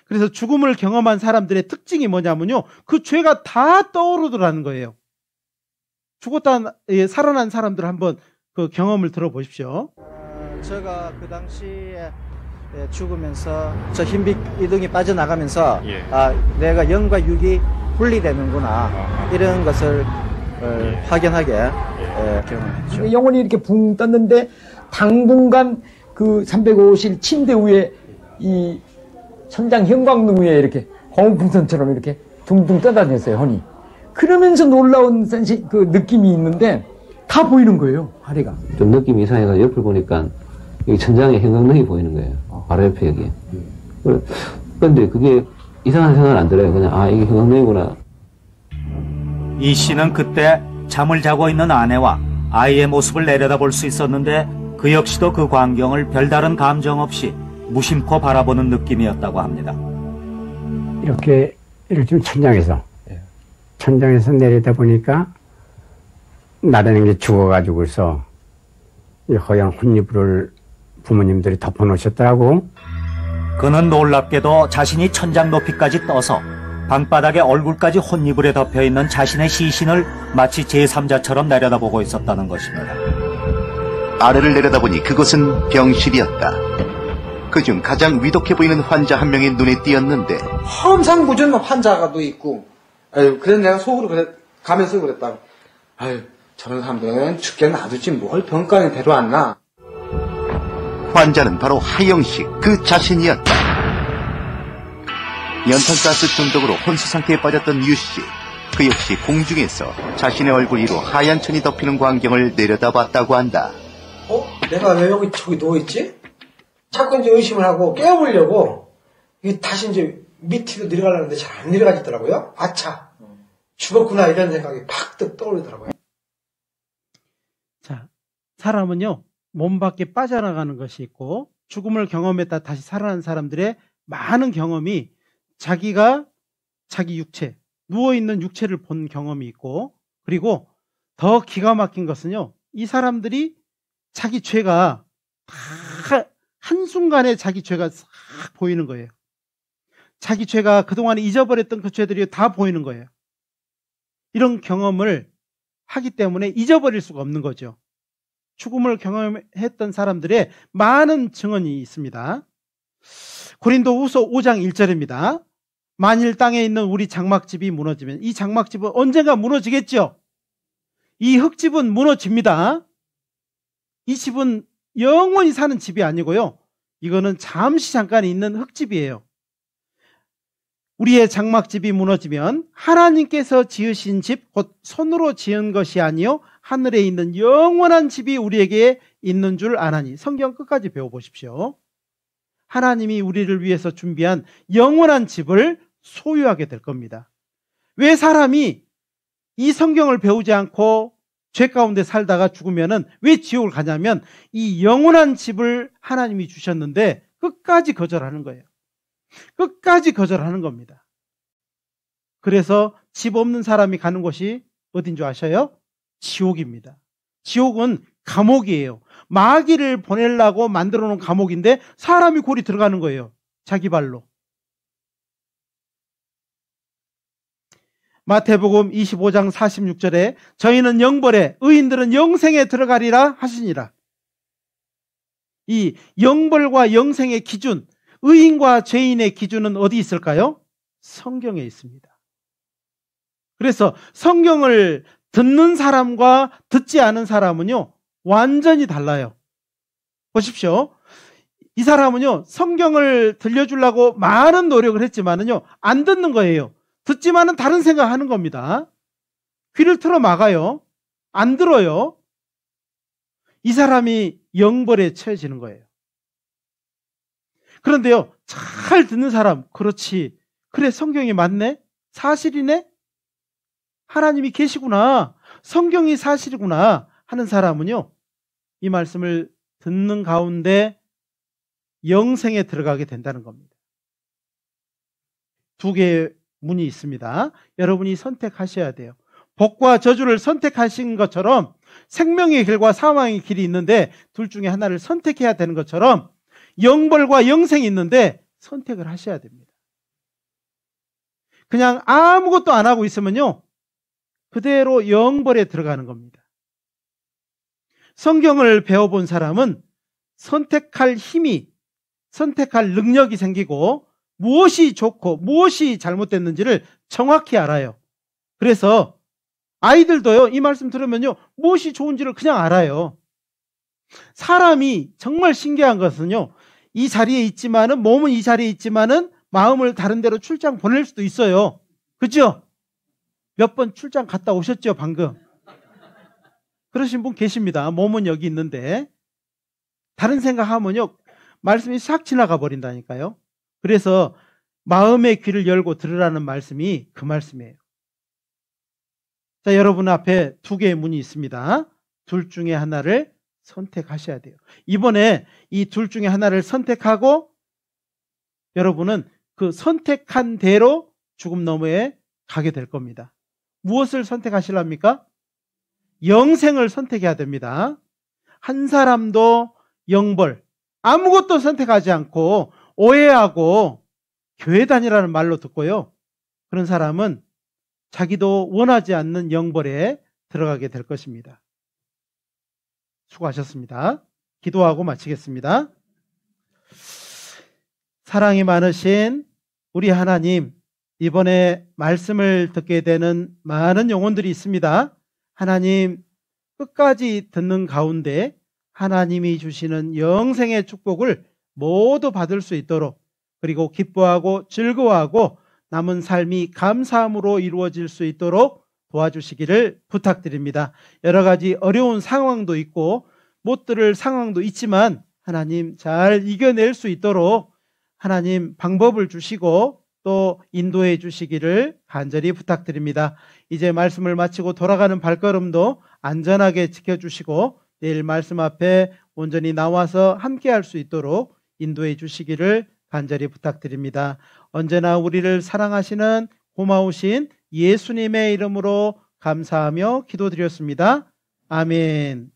그래서 죽음을 경험한 사람들의 특징이 뭐냐면요, 그 죄가 다 떠오르더라는 거예요. 살아난 사람들 한번 그 경험을 들어보십시오. 제가 그 당시에 죽으면서 저 흰빛 이등이 빠져나가면서 내가 영과 육이 분리되는구나, 이런 것을 확연하게 경험했죠. 영혼이 이렇게 붕 떴는데 당분간 그 350일 침대 위에 이 천장 형광등 위에 이렇게 공풍선처럼 이렇게 둥둥 떠다녔어요, 혼이. 그러면서 놀라운 그 느낌이 있는데 다 보이는 거예요, 아래가. 좀 느낌이 이상해서 옆을 보니까 여기 천장에 형광등이 보이는 거예요. 바로 옆에 여기. 그런데 그게 이상한 생각은 안 들어요. 그냥 이게 형광등이구나. 이 씨는 그때 잠을 자고 있는 아내와 아이의 모습을 내려다볼 수 있었는데 그 역시도 그 광경을 별다른 감정 없이 무심코 바라보는 느낌이었다고 합니다. 이렇게 천장에서 내려다 보니까 나라는 게 죽어가지고서 이 허연 혼이불을 부모님들이 덮어놓으셨더라고. 그는 놀랍게도 자신이 천장 높이까지 떠서 방바닥에 얼굴까지 혼이불에 덮여있는 자신의 시신을 마치 제3자처럼 내려다보고 있었다는 것입니다. 아래를 내려다보니 그곳은 병실이었다. 그중 가장 위독해 보이는 환자 한 명이 눈에 띄었는데 험상궂은 환자가 또 있고, 그래서 내가 속으로 가면서 그랬다. 저런 사람들은 죽게 놔두지 뭘 병간에 데려왔나. 환자는 바로 하영식 그 자신이었다. 연탄가스 중독으로 혼수 상태에 빠졌던 유씨. 그 역시 공중에서 자신의 얼굴 위로 하얀 천이 덮이는 광경을 내려다봤다고 한다. 내가 왜 저기 누워있지? 자꾸 이제 의심을 하고 깨워보려고 다시 이제 밑으로 내려가려는데 잘 안 내려가지더라고요. 아차, 죽었구나, 이런 생각이 팍 떠오르더라고요. 자, 사람은요, 몸 밖에 빠져나가는 것이 있고 죽음을 경험했다 다시 살아난 사람들의 많은 경험이 자기가 자기 육체, 누워있는 육체를 본 경험이 있고, 그리고 더 기가 막힌 것은요, 이 사람들이 자기 죄가 다 한순간에 자기 죄가 싹 보이는 거예요. 자기 죄가 그동안에 잊어버렸던 그 죄들이 다 보이는 거예요. 이런 경험을 하기 때문에 잊어버릴 수가 없는 거죠. 죽음을 경험했던 사람들의 많은 증언이 있습니다. 고린도후서 5장 1절입니다. 만일 땅에 있는 우리 장막집이 무너지면, 이 장막집은 언젠가 무너지겠죠. 이 흙집은 무너집니다. 이 집은 영원히 사는 집이 아니고요, 이거는 잠시 잠깐 있는 흙집이에요. 우리의 장막집이 무너지면 하나님께서 지으신 집, 곧 손으로 지은 것이 아니요 하늘에 있는 영원한 집이 우리에게 있는 줄 아나니. 성경 끝까지 배워보십시오. 하나님이 우리를 위해서 준비한 영원한 집을 소유하게 될 겁니다. 왜 사람이 이 성경을 배우지 않고 죄 가운데 살다가 죽으면은 왜 지옥을 가냐면, 이 영원한 집을 하나님이 주셨는데 끝까지 거절하는 거예요. 끝까지 거절하는 겁니다. 그래서 집 없는 사람이 가는 곳이 어딘 줄 아셔요? 지옥입니다. 지옥은 감옥이에요. 마귀를 보내려고 만들어 놓은 감옥인데 사람이 골이 들어가는 거예요. 자기 발로. 마태복음 25장 46절에 저희는 영벌에, 의인들은 영생에 들어가리라 하시니라. 이 영벌과 영생의 기준, 의인과 죄인의 기준은 어디 있을까요? 성경에 있습니다. 그래서 성경을 듣는 사람과 듣지 않은 사람은요, 완전히 달라요. 보십시오. 이 사람은요, 성경을 들려주려고 많은 노력을 했지만은요, 안 듣는 거예요. 듣지만은 다른 생각하는 겁니다. 귀를 틀어 막아요. 안 들어요. 이 사람이 영벌에 처해지는 거예요. 그런데요, 잘 듣는 사람, 그렇지, 그래, 성경이 맞네, 사실이네, 하나님이 계시구나, 성경이 사실이구나 하는 사람은요, 이 말씀을 듣는 가운데 영생에 들어가게 된다는 겁니다. 두 개의 문이 있습니다. 여러분이 선택하셔야 돼요. 복과 저주를 선택하신 것처럼 생명의 길과 사망의 길이 있는데 둘 중에 하나를 선택해야 되는 것처럼 영벌과 영생이 있는데 선택을 하셔야 됩니다. 그냥 아무것도 안 하고 있으면요, 그대로 영벌에 들어가는 겁니다. 성경을 배워본 사람은 선택할 힘이, 선택할 능력이 생기고 무엇이 좋고 무엇이 잘못됐는지를 정확히 알아요. 그래서 아이들도요, 이 말씀 들으면요, 무엇이 좋은지를 그냥 알아요. 사람이 정말 신기한 것은요, 이 자리에 있지만은, 몸은 이 자리에 있지만은 마음을 다른 데로 출장 보낼 수도 있어요. 그죠? 몇 번 출장 갔다 오셨죠, 방금? 그러신 분 계십니다. 몸은 여기 있는데 다른 생각하면요, 말씀이 싹 지나가 버린다니까요. 그래서 마음의 귀를 열고 들으라는 말씀이 그 말씀이에요. 자, 여러분 앞에 두 개의 문이 있습니다. 둘 중에 하나를 선택하셔야 돼요. 이번에 이 둘 중에 하나를 선택하고 여러분은 그 선택한 대로 죽음 너머에 가게 될 겁니다. 무엇을 선택하시랍니까? 영생을 선택해야 됩니다. 한 사람도 영벌, 아무것도 선택하지 않고 오해하고 교회 다니라는 말로 듣고요, 그런 사람은 자기도 원하지 않는 영벌에 들어가게 될 것입니다. 수고하셨습니다. 기도하고 마치겠습니다. 사랑이 많으신 우리 하나님, 이번에 말씀을 듣게 되는 많은 영혼들이 있습니다. 하나님, 끝까지 듣는 가운데 하나님이 주시는 영생의 축복을 모두 받을 수 있도록, 그리고 기뻐하고 즐거워하고 남은 삶이 감사함으로 이루어질 수 있도록 도와주시기를 부탁드립니다. 여러 가지 어려운 상황도 있고 못 들을 상황도 있지만 하나님 잘 이겨낼 수 있도록 하나님 방법을 주시고 또 인도해 주시기를 간절히 부탁드립니다. 이제 말씀을 마치고 돌아가는 발걸음도 안전하게 지켜주시고 내일 말씀 앞에 온전히 나와서 함께할 수 있도록 인도해 주시기를 간절히 부탁드립니다. 언제나 우리를 사랑하시는 고마우신 예수님의 이름으로 감사하며 기도드렸습니다. 아멘.